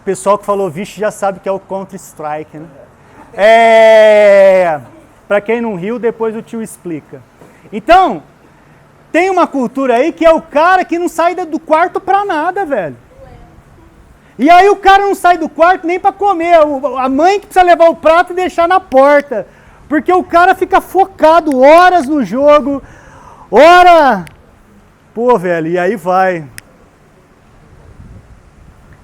O pessoal que falou vixe já sabe que é o Counter-Strike, né? Para quem não riu, depois o tio explica. Então, tem uma cultura aí que é o cara que não sai do quarto pra nada, velho. E aí o cara não sai do quarto nem pra comer. A mãe que precisa levar o prato e deixar na porta. Porque o cara fica focado horas no jogo. Pô, velho, e aí vai.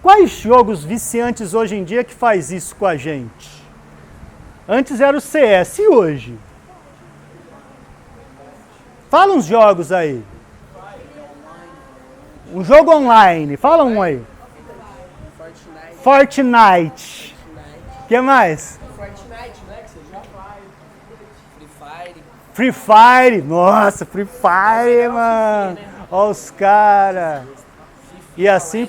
Quais jogos viciantes hoje em dia que faz isso com a gente? Antes era o CS, e hoje? Fala uns jogos aí. Um jogo online, fala um aí. Fortnite. O que mais? Fortnite, né? Que você já faz. Free Fire. Free Fire. Nossa, Free Fire, mano. Olha os caras. E assim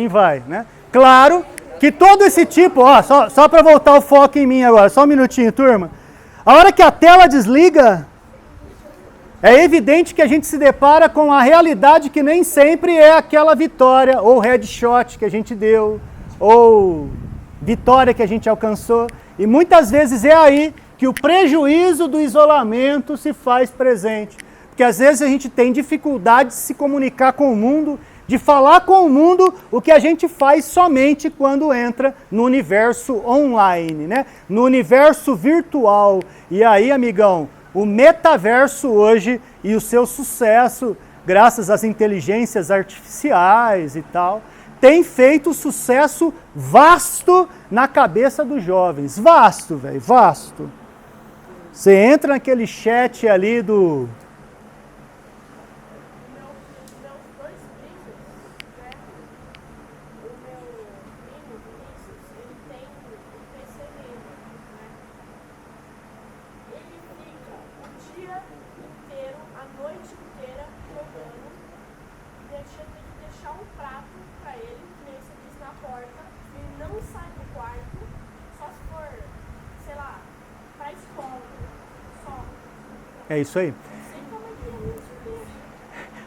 vai, né? Claro que todo esse tipo, ó, só para voltar o foco em mim agora, só um minutinho, turma. A hora que a tela desliga, é evidente que a gente se depara com a realidade que nem sempre é aquela vitória, ou headshot que a gente deu, ou vitória que a gente alcançou. E muitas vezes é aí que o prejuízo do isolamento se faz presente. Porque às vezes a gente tem dificuldade de se comunicar com o mundo, de falar com o mundo o que a gente faz somente quando entra no universo online, né? No universo virtual. E aí, amigão, o metaverso hoje e o seu sucesso, graças às inteligências artificiais e tal, tem feito sucesso vasto na cabeça dos jovens. Vasto, velho, vasto. Você entra naquele chat ali do... É isso aí.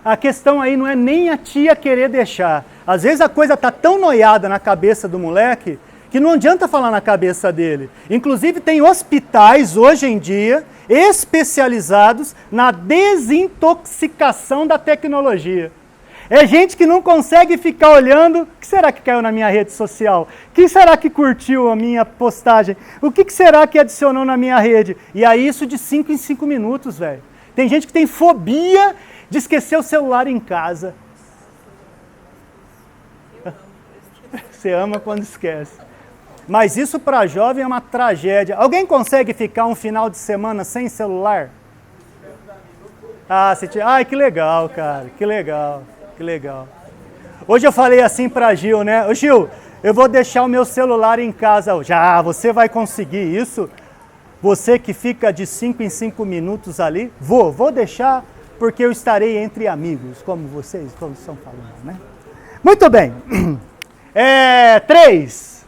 A questão aí não é nem a tia querer deixar. Às vezes a coisa tá tão noiada na cabeça do moleque que não adianta falar na cabeça dele. Inclusive tem hospitais hoje em dia especializados na desintoxicação da tecnologia. É gente que não consegue ficar olhando, o que será que caiu na minha rede social? O que será que curtiu a minha postagem? O que será que adicionou na minha rede? E aí isso de 5 em 5 minutos, velho. Tem gente que tem fobia de esquecer o celular em casa. Você ama quando esquece. Mas isso para jovem é uma tragédia. Alguém consegue ficar um final de semana sem celular? Ai, que legal, cara. Que legal, que legal. Hoje eu falei assim para Gil, né? Ô Gil, eu vou deixar o meu celular em casa hoje. Você vai conseguir isso? Você que fica de 5 em 5 minutos ali? Vou deixar porque eu estarei entre amigos, como vocês estão falando, né? Muito bem. 3.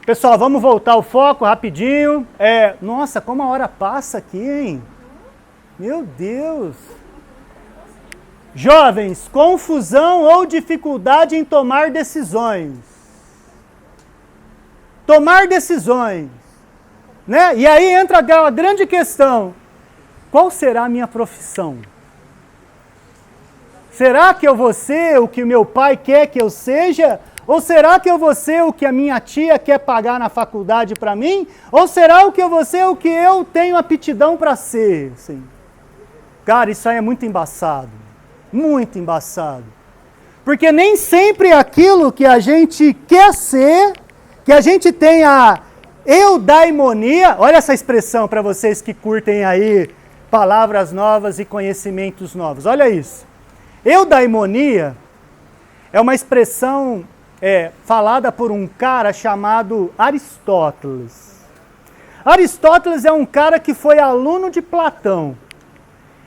Pessoal, vamos voltar ao foco rapidinho. Nossa, como a hora passa aqui, hein? Meu Deus! Jovens, confusão ou dificuldade em tomar decisões. Tomar decisões. Né? E aí entra a grande questão. Qual será a minha profissão? Será que eu vou ser o que meu pai quer que eu seja? Ou será que eu vou ser o que a minha tia quer pagar na faculdade para mim? Ou será que eu vou ser o que eu tenho aptidão para ser? Assim? Cara, isso aí é muito embaçado. Muito embaçado. Porque nem sempre aquilo que a gente quer ser, que a gente tem a eudaimonia, olha essa expressão para vocês que curtem aí palavras novas e conhecimentos novos. Olha isso. Eudaimonia é uma expressão falada por um cara chamado Aristóteles. Aristóteles é um cara que foi aluno de Platão.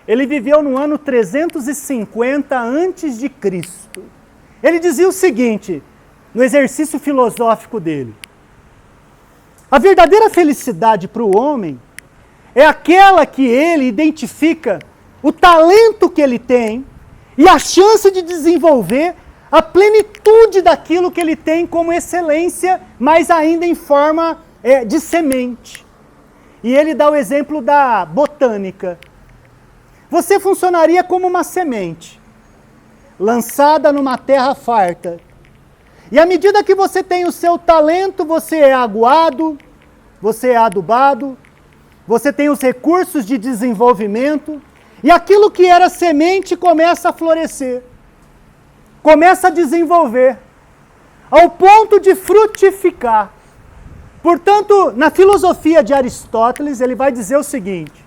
Ele viveu no ano 350 a.C. Ele dizia o seguinte, no exercício filosófico dele. A verdadeira felicidade para o homem é aquela que ele identifica o talento que ele tem e a chance de desenvolver a plenitude daquilo que ele tem como excelência, mas ainda em forma de semente. E ele dá o exemplo da botânica. Você funcionaria como uma semente, lançada numa terra farta. E à medida que você tem o seu talento, você é aguado, você é adubado, você tem os recursos de desenvolvimento, e aquilo que era semente começa a florescer, começa a desenvolver, ao ponto de frutificar. Portanto, na filosofia de Aristóteles, ele vai dizer o seguinte,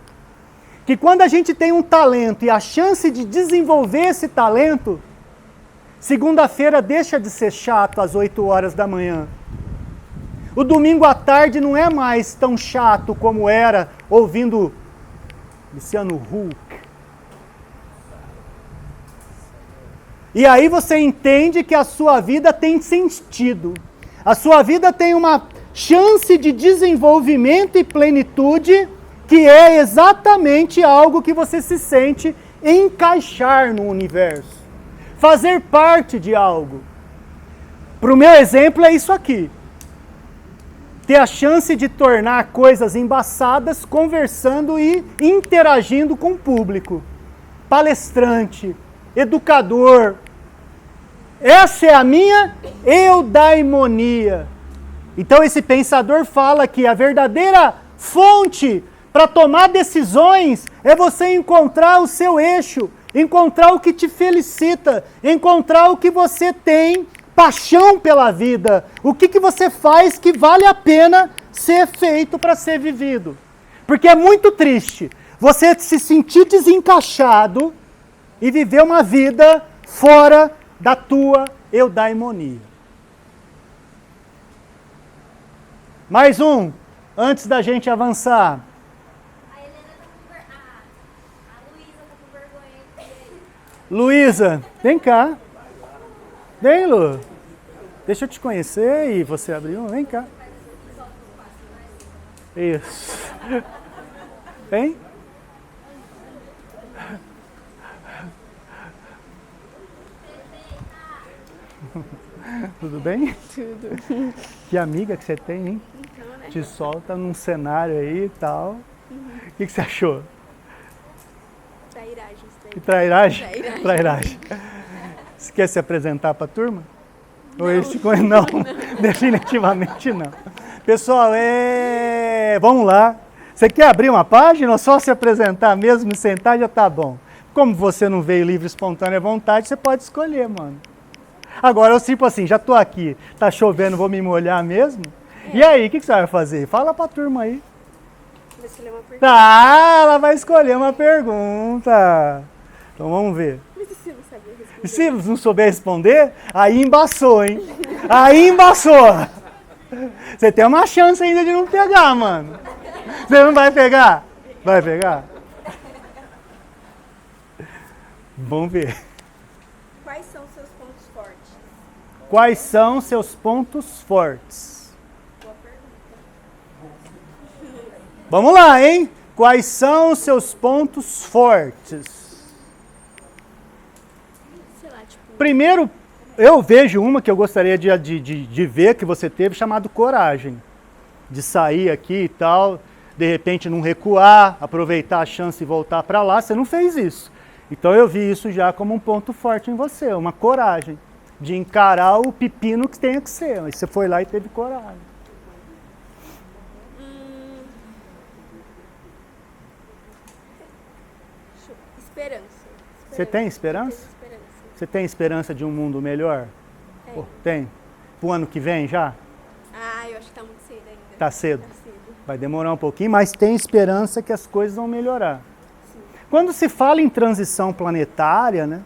que quando a gente tem um talento e a chance de desenvolver esse talento, segunda-feira deixa de ser chato às 8 horas da manhã. O domingo à tarde não é mais tão chato como era ouvindo Luciano Huck. E aí você entende que a sua vida tem sentido. A sua vida tem uma chance de desenvolvimento e plenitude que é exatamente algo que você se sente encaixar no universo. Fazer parte de algo. Para o meu exemplo é isso aqui. Ter a chance de tornar coisas embaçadas conversando e interagindo com o público. Palestrante, educador. Essa é a minha eudaimonia. Então esse pensador fala que a verdadeira fonte para tomar decisões é você encontrar o seu eixo, encontrar o que te felicita, encontrar o que você tem paixão pela vida, o que você faz que vale a pena ser feito para ser vivido. Porque é muito triste você se sentir desencaixado e viver uma vida fora da tua eudaimonia. Mais um, antes da gente avançar. A Helena tá com a Luísa tá com vergonha. Luísa, vem cá. Vem, Lu. Deixa eu te conhecer e você abrir um. Vem cá. Isso. Vem. Tudo bem? Tudo. Que amiga que você tem, hein? Então, né? Te solta num cenário aí e tal. O que você achou? Trairagem. Que trairagem? Trairagem. Trairagem. Você quer se apresentar para a turma? Ou eles te conhecem? Não, definitivamente não. Pessoal, vamos lá. Você quer abrir uma página ou só se apresentar mesmo e sentar já tá bom? Como você não veio livre, espontânea vontade, você pode escolher, mano. Agora, eu tipo assim, já tô aqui, tá chovendo, vou me molhar mesmo? E aí, o que você vai fazer? Fala pra turma aí. Vou escolher uma pergunta. Tá, ela vai escolher uma pergunta. Então vamos ver. Mas e se eu não saber responder? E se não souber responder, aí embaçou, hein? Aí embaçou. Você tem uma chance ainda de não pegar, mano. Você não vai pegar? Vai pegar? Vamos ver. Quais são seus pontos fortes? Quais são seus pontos fortes? Boa pergunta. Vamos lá, hein? Quais são os seus pontos fortes? Sei lá, tipo, Primeiro, eu vejo uma que eu gostaria de ver que você teve, chamado coragem. De sair aqui e tal, de repente não recuar, aproveitar a chance e voltar para lá. Você não fez isso. Então eu vi isso já como um ponto forte em você, uma coragem de encarar o pepino que tenha que ser. Mas você foi lá e teve coragem. Esperança. Você tem esperança? Esperança. Você tem esperança de um mundo melhor? Tem. Pô, tem? Pro ano que vem já? Ah, eu acho que tá muito cedo ainda. Tá cedo? Tá cedo. Vai demorar um pouquinho, mas tem esperança que as coisas vão melhorar. Quando se fala em transição planetária, né,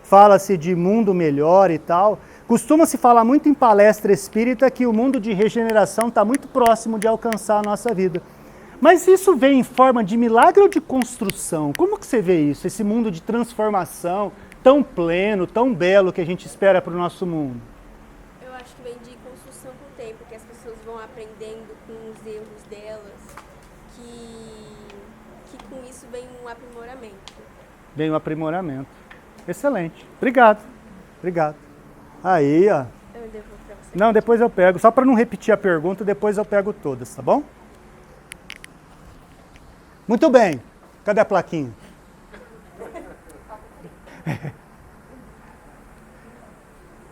fala-se de mundo melhor e tal, costuma-se falar muito em palestra espírita que o mundo de regeneração está muito próximo de alcançar a nossa vida. Mas isso vem em forma de milagre ou de construção? Como que você vê isso? Esse mundo de transformação tão pleno, tão belo que a gente espera para o nosso mundo? Eu acho que vem de construção com o tempo, que as pessoas vão aprendendo com os erros delas, que com isso vem um aprimoramento. Vem um aprimoramento. Excelente. Obrigado. Obrigado. Aí, ó. Eu devo pra você. Não, depois eu pego. Só para não repetir a pergunta, depois eu pego todas, tá bom? Muito bem. Cadê a plaquinha?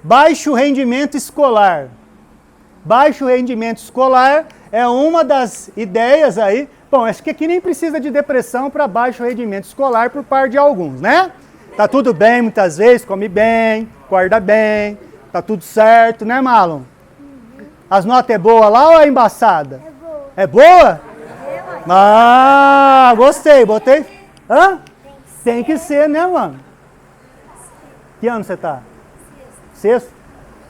Baixo rendimento escolar. Baixo rendimento escolar é uma das ideias aí. Bom, acho que aqui nem precisa de depressão para baixo rendimento escolar por parte de alguns, né? Tá tudo bem muitas vezes, come bem, acorda bem, tá tudo certo, né, Marlon? As notas é boa lá ou é embaçada? É boa. É boa? Ah, gostei, botei. Hã? Tem que ser, né, mano? Que ano você tá? Sexto?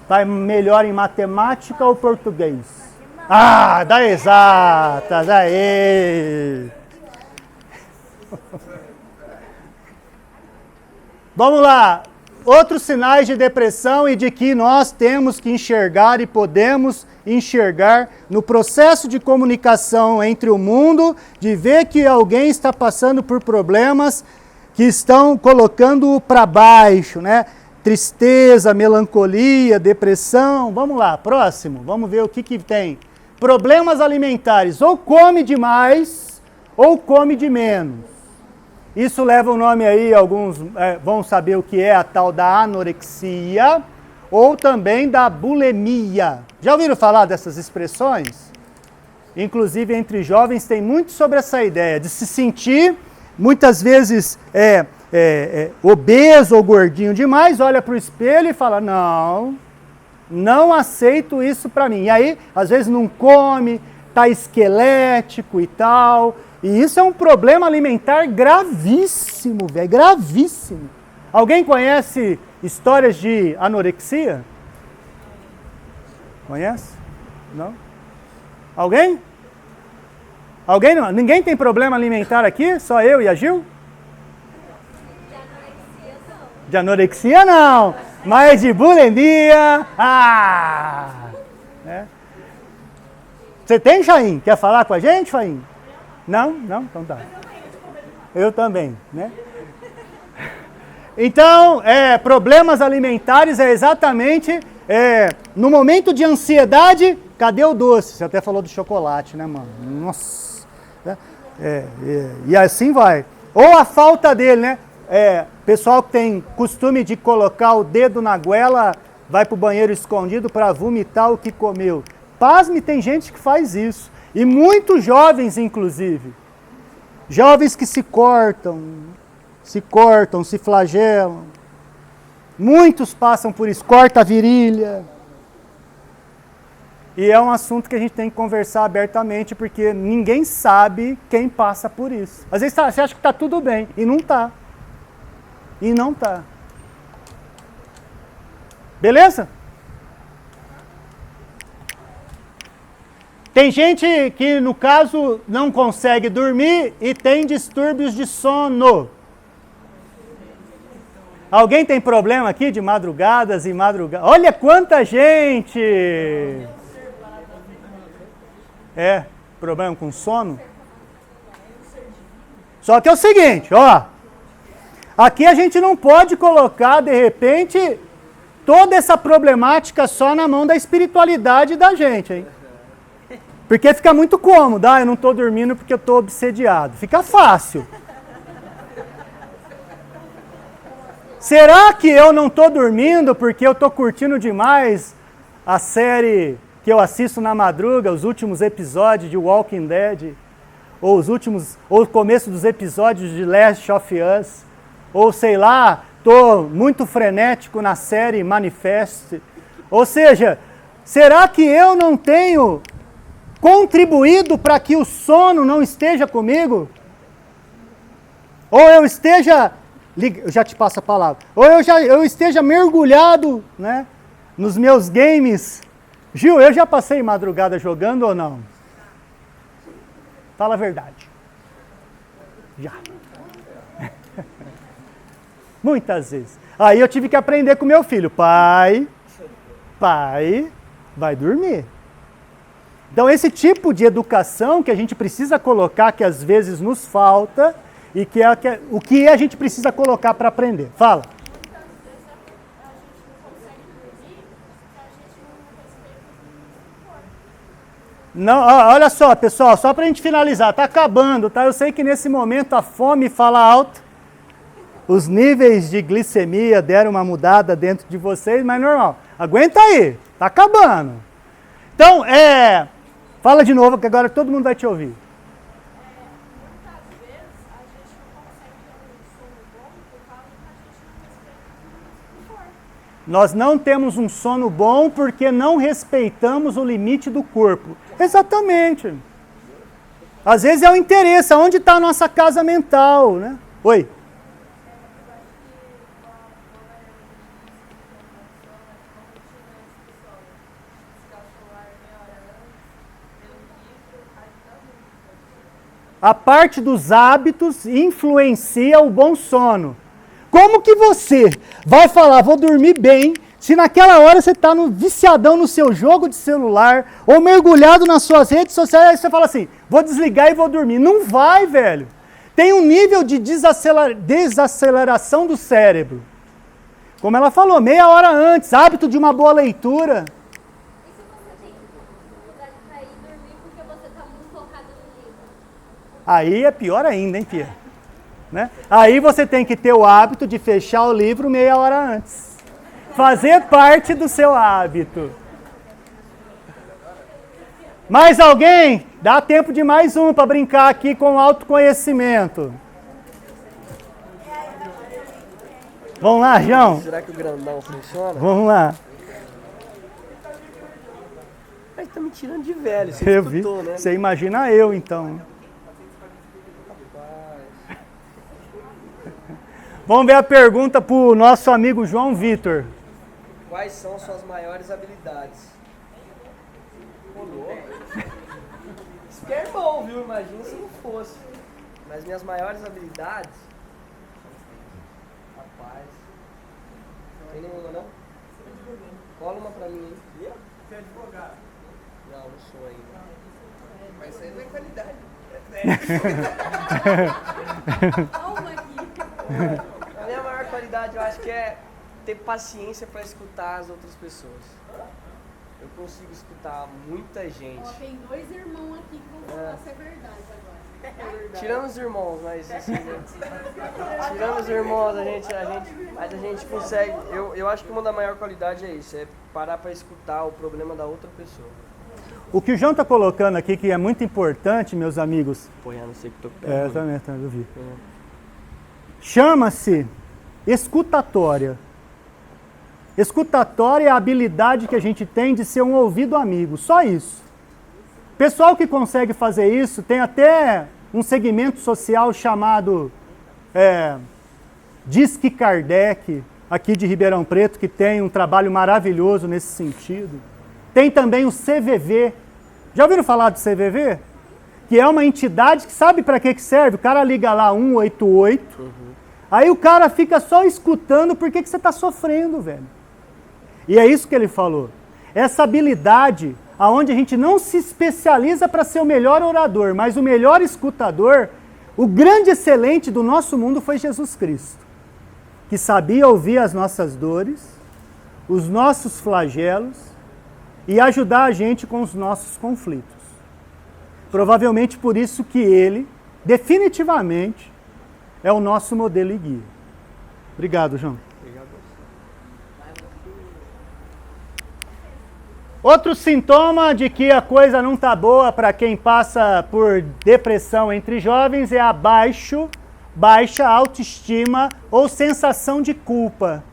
Tá melhor em matemática ou português? Ah, dá exatas, aê! Vamos lá. Outros sinais de depressão e de que nós temos que enxergar e podemos enxergar no processo de comunicação entre o mundo, de ver que alguém está passando por problemas que estão colocando-o para baixo, né? Tristeza, melancolia, depressão. Vamos lá, próximo. Vamos ver o que tem. Problemas alimentares. Ou come demais, ou come de menos. Isso leva o nome aí, alguns vão saber o que é a tal da anorexia, ou também da bulimia. Já ouviram falar dessas expressões? Inclusive, entre jovens tem muito sobre essa ideia de se sentir, muitas vezes, obeso ou gordinho demais, olha para o espelho e fala, não aceito isso para mim. E aí, às vezes não come, está esquelético e tal. E isso é um problema alimentar gravíssimo, velho, gravíssimo. Alguém conhece histórias de anorexia? Conhece? Não? Alguém? Alguém não? Ninguém tem problema alimentar aqui? Só eu e a Gil? De anorexia não, mas de bulimia. Você tem, Chaim? Quer falar com a gente, Chaim? Não? Não? Então tá. Eu também, né? Então, problemas alimentares é exatamente no momento de ansiedade, cadê o doce? Você até falou do chocolate, né, mano? Nossa. E assim vai. Ou a falta dele, né? Pessoal que tem costume de colocar o dedo na goela, vai pro banheiro escondido para vomitar o que comeu. Pasme, tem gente que faz isso. E muitos jovens, inclusive. Jovens que se cortam, se flagelam. Muitos passam por isso, corta a virilha. E é um assunto que a gente tem que conversar abertamente, porque ninguém sabe quem passa por isso. Às vezes você acha que está tudo bem, e não está. E não está. Beleza? Tem gente que, no caso, não consegue dormir e tem distúrbios de sono. Alguém tem problema aqui de madrugadas e madrugadas? Olha quanta gente! É, problema com sono? Só que é o seguinte, ó. Aqui a gente não pode colocar, de repente, toda essa problemática só na mão da espiritualidade da gente, hein? Porque fica muito cômodo. Eu não estou dormindo porque eu estou obsediado. Fica fácil. Será que eu não estou dormindo porque eu estou curtindo demais a série que eu assisto na madruga, os últimos episódios de Walking Dead, ou o começo dos episódios de Last of Us, ou sei lá, estou muito frenético na série Manifest. Ou seja, será que eu não tenho contribuído para que o sono não esteja comigo? Ou eu esteja, eu já te passo a palavra, ou eu esteja mergulhado, né, nos meus games. Gil, eu já passei madrugada jogando ou não? Fala a verdade. Já. Muitas vezes. Aí eu tive que aprender com meu filho. Pai, vai dormir. Então esse tipo de educação que a gente precisa colocar, que às vezes nos falta, e que é o que a gente precisa colocar para aprender. Fala. Não, olha só, pessoal, só para a gente finalizar, tá acabando, tá? Eu sei que nesse momento a fome fala alto, os níveis de glicemia deram uma mudada dentro de vocês, mas normal. Aguenta aí, tá acabando. Então, fala de novo que agora todo mundo vai te ouvir. Muitas vezes a gente não consegue ter um sono bom por causa que a gente não respeita o corpo. Nós não temos um sono bom porque não respeitamos o limite do corpo. Exatamente. Às vezes é o interesse, onde está a nossa casa mental, né? Oi. A parte dos hábitos influencia o bom sono. Como que você vai falar, vou dormir bem, se naquela hora você está viciadão no seu jogo de celular, ou mergulhado nas suas redes sociais, aí você fala assim, vou desligar e vou dormir. Não vai, velho. Tem um nível de desaceleração do cérebro. Como ela falou, meia hora antes, hábito de uma boa leitura. E se você tem dificuldade para ir dormir porque você está muito focado no livro? Aí é pior ainda, hein, Pia? Né? Aí você tem que ter o hábito de fechar o livro meia hora antes. Fazer parte do seu hábito. Mais alguém? Dá tempo de mais um para brincar aqui com autoconhecimento. Vamos lá, João? Será que o grandão funciona? Vamos lá. Mas tá me tirando de velho, você Eu vi. escutou, né? Você imagina eu, então. Vamos ver a pergunta para o nosso amigo João Vitor. Quais são suas maiores habilidades? Ô, louco. Isso que é bom, viu? Imagina se não fosse. Mas minhas maiores habilidades... Rapaz... Tem nenhuma, não? Cola uma pra mim, hein? Você é advogado. Não, não sou ainda. Mas isso aí não é qualidade. A minha maior qualidade, eu acho que é ter paciência para escutar as outras pessoas. Eu consigo escutar muita gente. Ó, tem 2 irmãos aqui que vão falar se é verdade agora. Tirando os irmãos, mas assim, né? Tirando os irmãos, mas a gente consegue. Eu acho que uma da maior qualidade é isso, é parar para escutar o problema da outra pessoa. O que o João está colocando aqui, que é muito importante, meus amigos. Apoiar no sei que tô Também, eu vi. Chama-se escutatória. Escutatória é a habilidade que a gente tem de ser um ouvido amigo, só isso. Pessoal que consegue fazer isso, tem até um segmento social chamado Disque Kardec, aqui de Ribeirão Preto, que tem um trabalho maravilhoso nesse sentido. Tem também o CVV. Já ouviram falar do CVV? Que é uma entidade que sabe para que serve. O cara liga lá 188, aí o cara fica só escutando por que você está sofrendo, velho. E é isso que ele falou. Essa habilidade, aonde a gente não se especializa para ser o melhor orador, mas o melhor escutador, o grande excelente do nosso mundo foi Jesus Cristo, que sabia ouvir as nossas dores, os nossos flagelos e ajudar a gente com os nossos conflitos. Provavelmente por isso que ele, definitivamente, é o nosso modelo e guia. Obrigado, João. Outro sintoma de que a coisa não está boa para quem passa por depressão entre jovens é a baixa autoestima ou sensação de culpa.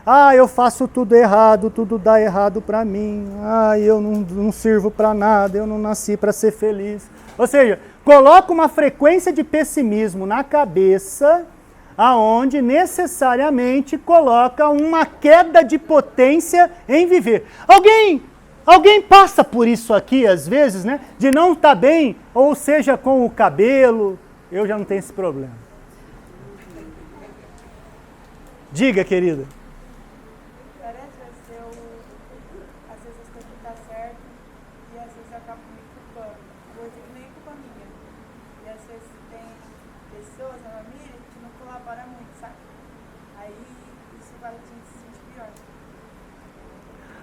Ah, eu faço tudo errado, tudo dá errado para mim. Ah, eu não sirvo para nada, eu não nasci para ser feliz. Ou seja, coloca uma frequência de pessimismo na cabeça, aonde necessariamente coloca uma queda de potência em viver. Alguém passa por isso aqui, às vezes, né? De não estar bem, ou seja, com o cabelo. Eu já não tenho esse problema. Diga, querida. Parece que às vezes eu tenho que estar certo e às vezes eu acabo me culpando. Hoje nem culpa minha. E às vezes tem pessoas na família que não colaboram muito, sabe? Aí isso vai a gente se sentir pior.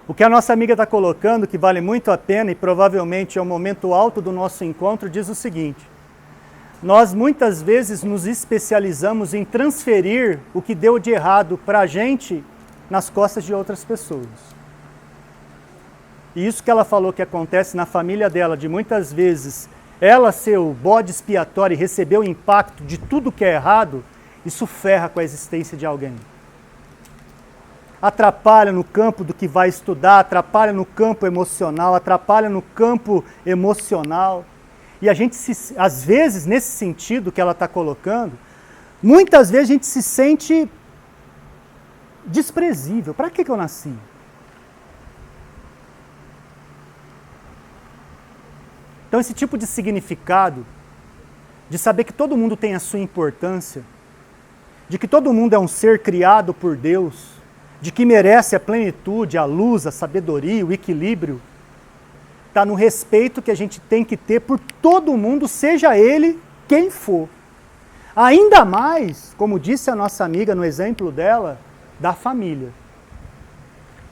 O que a nossa amiga está colocando, que vale muito a pena e provavelmente é o momento alto do nosso encontro, diz o seguinte: nós muitas vezes nos especializamos em transferir o que deu de errado para a gente nas costas de outras pessoas. E isso que ela falou que acontece na família dela, de muitas vezes ela ser o bode expiatório e receber o impacto de tudo que é errado, isso ferra com a existência de alguém. Atrapalha no campo do que vai estudar, atrapalha no campo emocional, atrapalha no campo emocional. E a gente, às vezes, nesse sentido que ela está colocando, muitas vezes a gente se sente desprezível. Para que eu nasci? Então, esse tipo de significado, de saber que todo mundo tem a sua importância, de que todo mundo é um ser criado por Deus, de que merece a plenitude, a luz, a sabedoria, o equilíbrio, está no respeito que a gente tem que ter por todo mundo, seja ele quem for. Ainda mais, como disse a nossa amiga no exemplo dela, da família.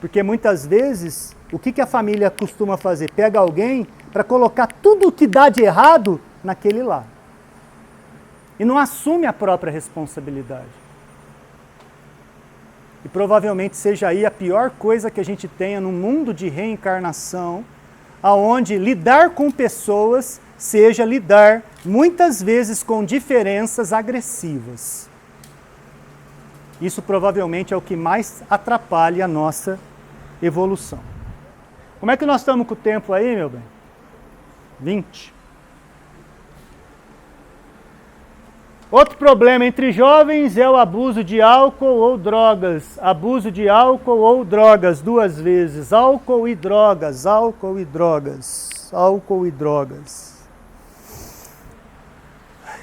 Porque muitas vezes, o que a família costuma fazer? Pega alguém para colocar tudo o que dá de errado naquele lá. E não assume a própria responsabilidade. E provavelmente seja aí a pior coisa que a gente tenha no mundo de reencarnação, aonde lidar com pessoas seja lidar muitas vezes com diferenças agressivas. Isso provavelmente é o que mais atrapalha a nossa evolução. Como é que nós estamos com o tempo aí, meu bem? 20. Outro problema entre jovens é o abuso de álcool ou drogas. Abuso de álcool ou drogas, 2 vezes. Álcool e drogas, álcool e drogas, álcool e drogas.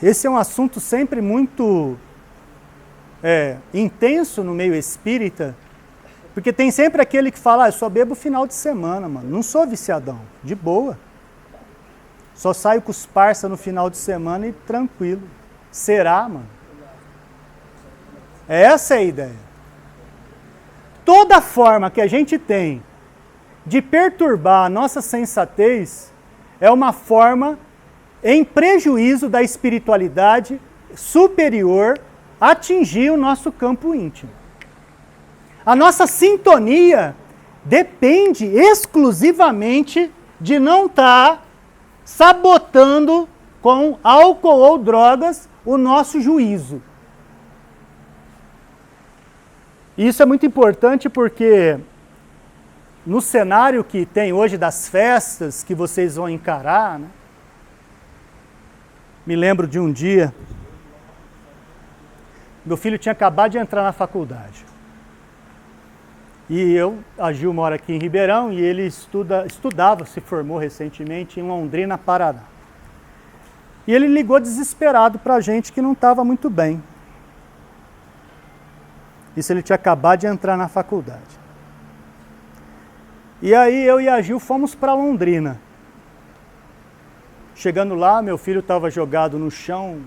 Esse é um assunto sempre muito intenso no meio espírita, porque tem sempre aquele que fala, eu só bebo final de semana, mano. Não sou viciadão, de boa. Só saio com os parça no final de semana e tranquilo. Será, mano? Essa é a ideia. Toda forma que a gente tem de perturbar a nossa sensatez é uma forma em prejuízo da espiritualidade superior atingir o nosso campo íntimo. A nossa sintonia depende exclusivamente de não estar sabotando com álcool ou drogas o nosso juízo. E isso é muito importante porque no cenário que tem hoje das festas que vocês vão encarar, né? Me lembro de um dia, meu filho tinha acabado de entrar na faculdade. E a Gil mora aqui em Ribeirão e ele estudava, se formou recentemente em Londrina, Paraná. E ele ligou desesperado para a gente que não estava muito bem. Isso ele tinha acabado de entrar na faculdade. E aí eu e a Gil fomos para Londrina. Chegando lá, meu filho estava jogado no chão,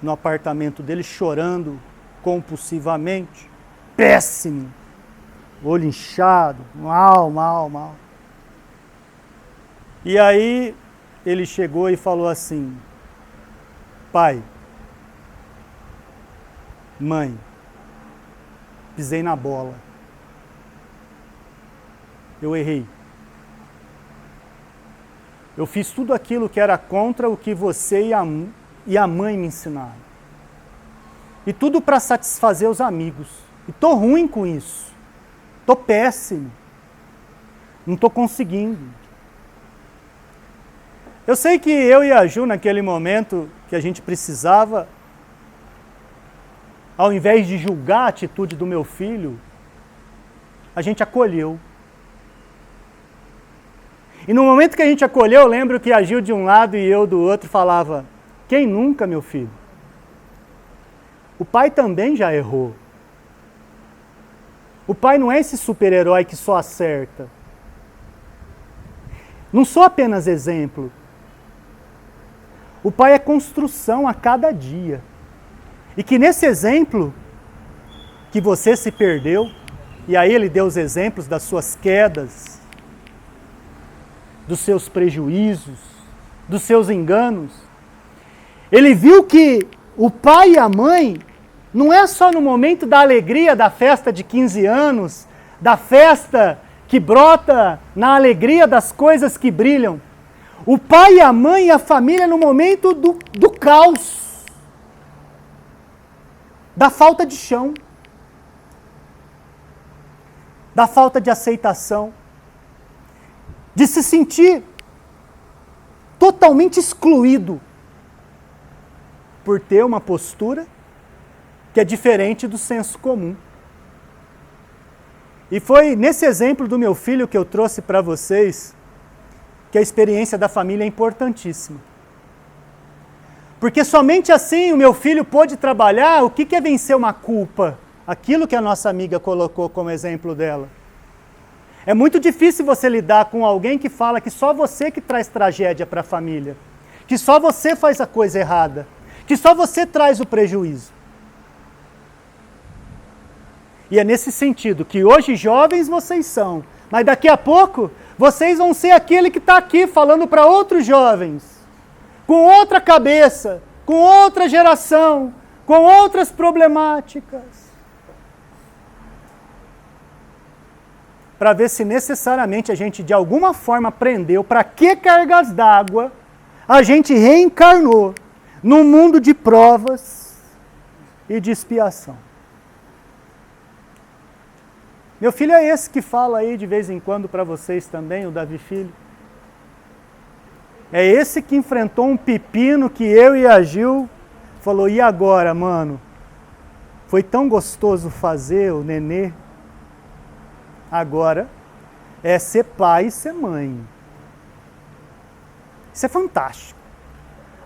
no apartamento dele, chorando compulsivamente. Péssimo. Olho inchado, mal. E aí ele chegou e falou assim: pai, mãe, pisei na bola. Eu errei. Eu fiz tudo aquilo que era contra o que você e a mãe me ensinaram. E tudo para satisfazer os amigos. E tô ruim com isso. Tô péssimo. Não tô conseguindo. Eu sei que eu e a Ju, naquele momento que a gente precisava, ao invés de julgar a atitude do meu filho, a gente acolheu. E no momento que a gente acolheu, eu lembro que a Gil de um lado e eu do outro falava: quem nunca, meu filho? O pai também já errou. O pai não é esse super-herói que só acerta. Não sou apenas exemplo. O pai é construção a cada dia. E que nesse exemplo que você se perdeu, e aí ele deu os exemplos das suas quedas, dos seus prejuízos, dos seus enganos, ele viu que o pai e a mãe não é só no momento da alegria da festa de 15 anos, da festa que brota na alegria das coisas que brilham. O pai, a mãe e a família no momento do caos, da falta de chão, da falta de aceitação, de se sentir totalmente excluído por ter uma postura que é diferente do senso comum. E foi nesse exemplo do meu filho que eu trouxe para vocês que a experiência da família é importantíssima. Porque somente assim o meu filho pôde trabalhar o que é vencer uma culpa, aquilo que a nossa amiga colocou como exemplo dela. É muito difícil você lidar com alguém que fala que só você que traz tragédia para a família, que só você faz a coisa errada, que só você traz o prejuízo. E é nesse sentido que hoje jovens vocês são, mas daqui a pouco vocês vão ser aquele que está aqui falando para outros jovens, com outra cabeça, com outra geração, com outras problemáticas. Para ver se necessariamente a gente de alguma forma aprendeu para que cargas d'água a gente reencarnou num mundo de provas e de expiação. Meu filho é esse que fala aí de vez em quando para vocês também, o Davi Filho. É esse que enfrentou um pepino que eu e a Gil falou: e agora, mano? Foi tão gostoso fazer o nenê. Agora é ser pai e ser mãe. Isso é fantástico.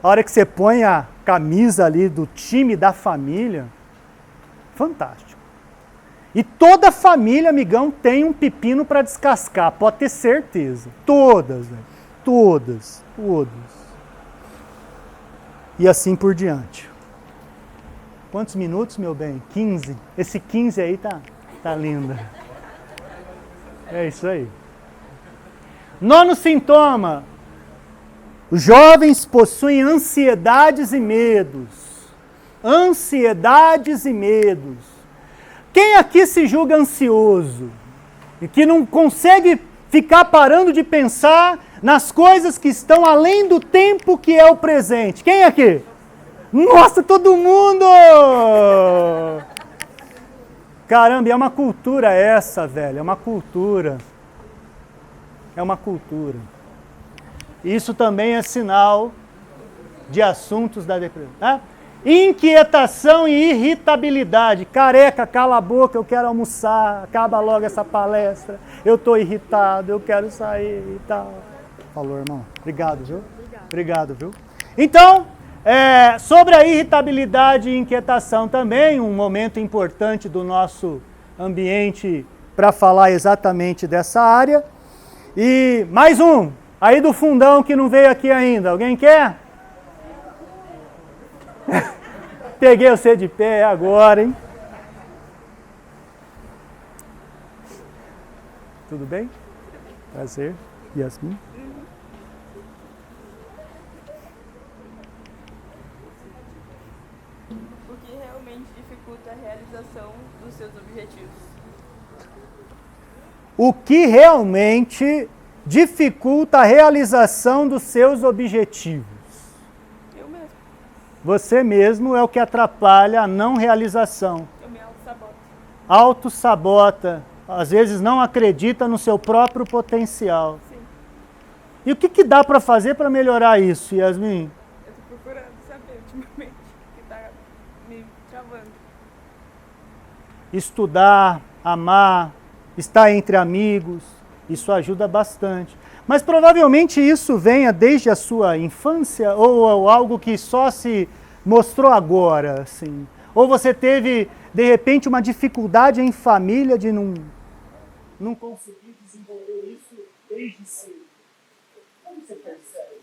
A hora que você põe a camisa ali do time da família, fantástico. E toda família, amigão, tem um pepino para descascar, pode ter certeza. Todas, velho. Todas. E assim por diante. Quantos minutos, meu bem? 15. Esse 15 aí tá lindo. É isso aí. 9º sintoma. Os jovens possuem ansiedades e medos. Ansiedades e medos. Quem aqui se julga ansioso? E que não consegue ficar parando de pensar nas coisas que estão além do tempo que é o presente. Quem aqui? Nossa, todo mundo! Caramba, e é uma cultura essa, velho, é uma cultura. É uma cultura. Isso também é sinal de assuntos da depressão. Né? Inquietação e irritabilidade. Careca, cala a boca, eu quero almoçar, acaba logo essa palestra. Eu estou irritado, eu quero sair e tal. Falou, irmão. Obrigado, viu? Obrigado, viu? Então, sobre a irritabilidade e inquietação também, um momento importante do nosso ambiente para falar exatamente dessa área. E mais um, aí do fundão que não veio aqui ainda. Alguém quer? Peguei você de pé agora, hein? Tudo bem? Prazer. Yasmin? O que realmente dificulta a realização dos seus objetivos? O que realmente dificulta a realização dos seus objetivos? Eu mesmo. Você mesmo é o que atrapalha a não realização. Eu me auto-saboto. Auto-sabota, às vezes não acredita no seu próprio potencial. Sim. E o que dá para fazer para melhorar isso, Yasmin? Eu tô procurando saber ultimamente o que tá me travando. Estudar, amar, estar entre amigos, isso ajuda bastante. Mas provavelmente isso venha desde a sua infância ou algo que só se mostrou agora, assim. Ou você teve, de repente, uma dificuldade em família de não conseguir desenvolver isso desde cedo. Como você percebe?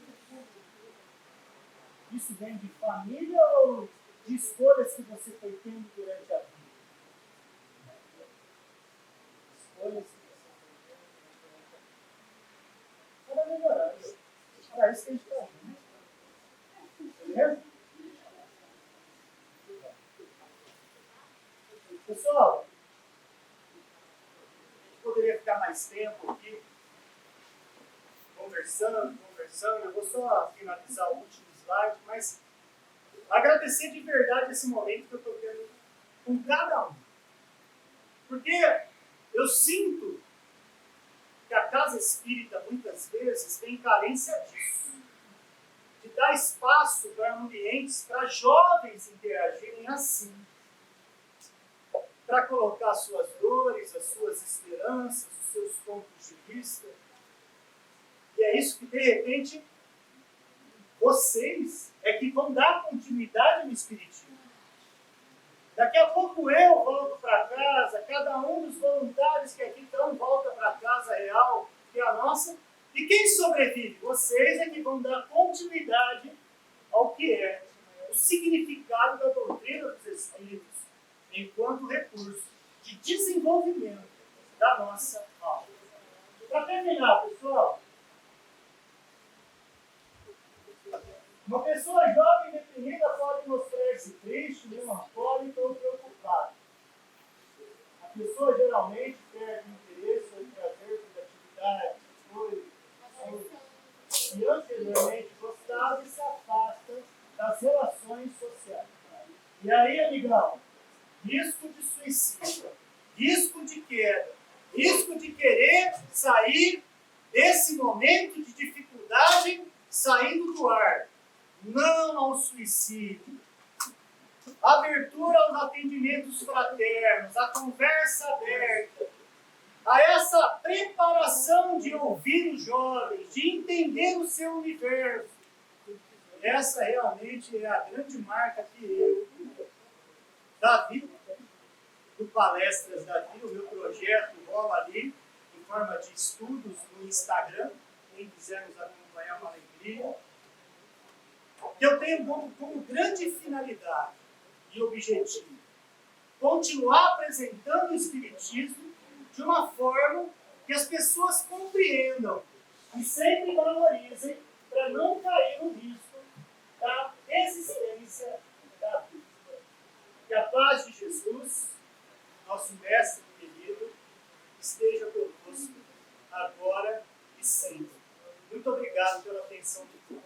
Isso vem de família ou de escolhas que você foi tendo durante a vida? Escolhas que você foi tendo durante a vida. Para melhorar. Para isso que a gente está aqui. Beleza? Pessoal, poderia ficar mais tempo aqui conversando. Eu vou só finalizar o último slide, mas agradecer de verdade esse momento que eu estou tendo com cada um. Porque eu sinto que a casa espírita, muitas vezes, tem carência disso. De dar espaço para ambientes, para jovens interagirem assim. Para colocar as suas dores, as suas esperanças, os seus pontos de vista. E é isso que, de repente, vocês é que vão dar continuidade no Espiritismo. Daqui a pouco eu volto para casa, cada um dos voluntários que aqui estão volta para a casa real, que é a nossa. E quem sobrevive? Vocês é que vão dar continuidade ao que é o significado da doutrina dos Espíritos, enquanto recurso de desenvolvimento da nossa alma. Para terminar, pessoal, uma pessoa jovem e deprimida pode mostrar-se triste, melancólica ou preocupada. A pessoa geralmente perde interesse ou prazer por atividades, coisas, e anteriormente gostava e se afasta das relações sociais. E aí, amigão, risco de suicídio, risco de queda, risco de querer sair desse momento de dificuldade saindo do ar. Não ao suicídio. Abertura aos atendimentos fraternos, a conversa aberta, a essa preparação de ouvir os jovens, de entender o seu universo. Essa realmente é a grande marca que eu, Davi, do Palestras Davi, o meu projeto rola ali, em forma de estudos no Instagram, quem quiser nos acompanhar, uma alegria. Que eu tenho como grande finalidade e objetivo continuar apresentando o Espiritismo de uma forma que as pessoas compreendam e sempre valorizem para não cair no risco da existência da vida. Que a paz de Jesus, nosso Mestre querido, esteja conosco agora e sempre. Muito obrigado pela atenção de todos.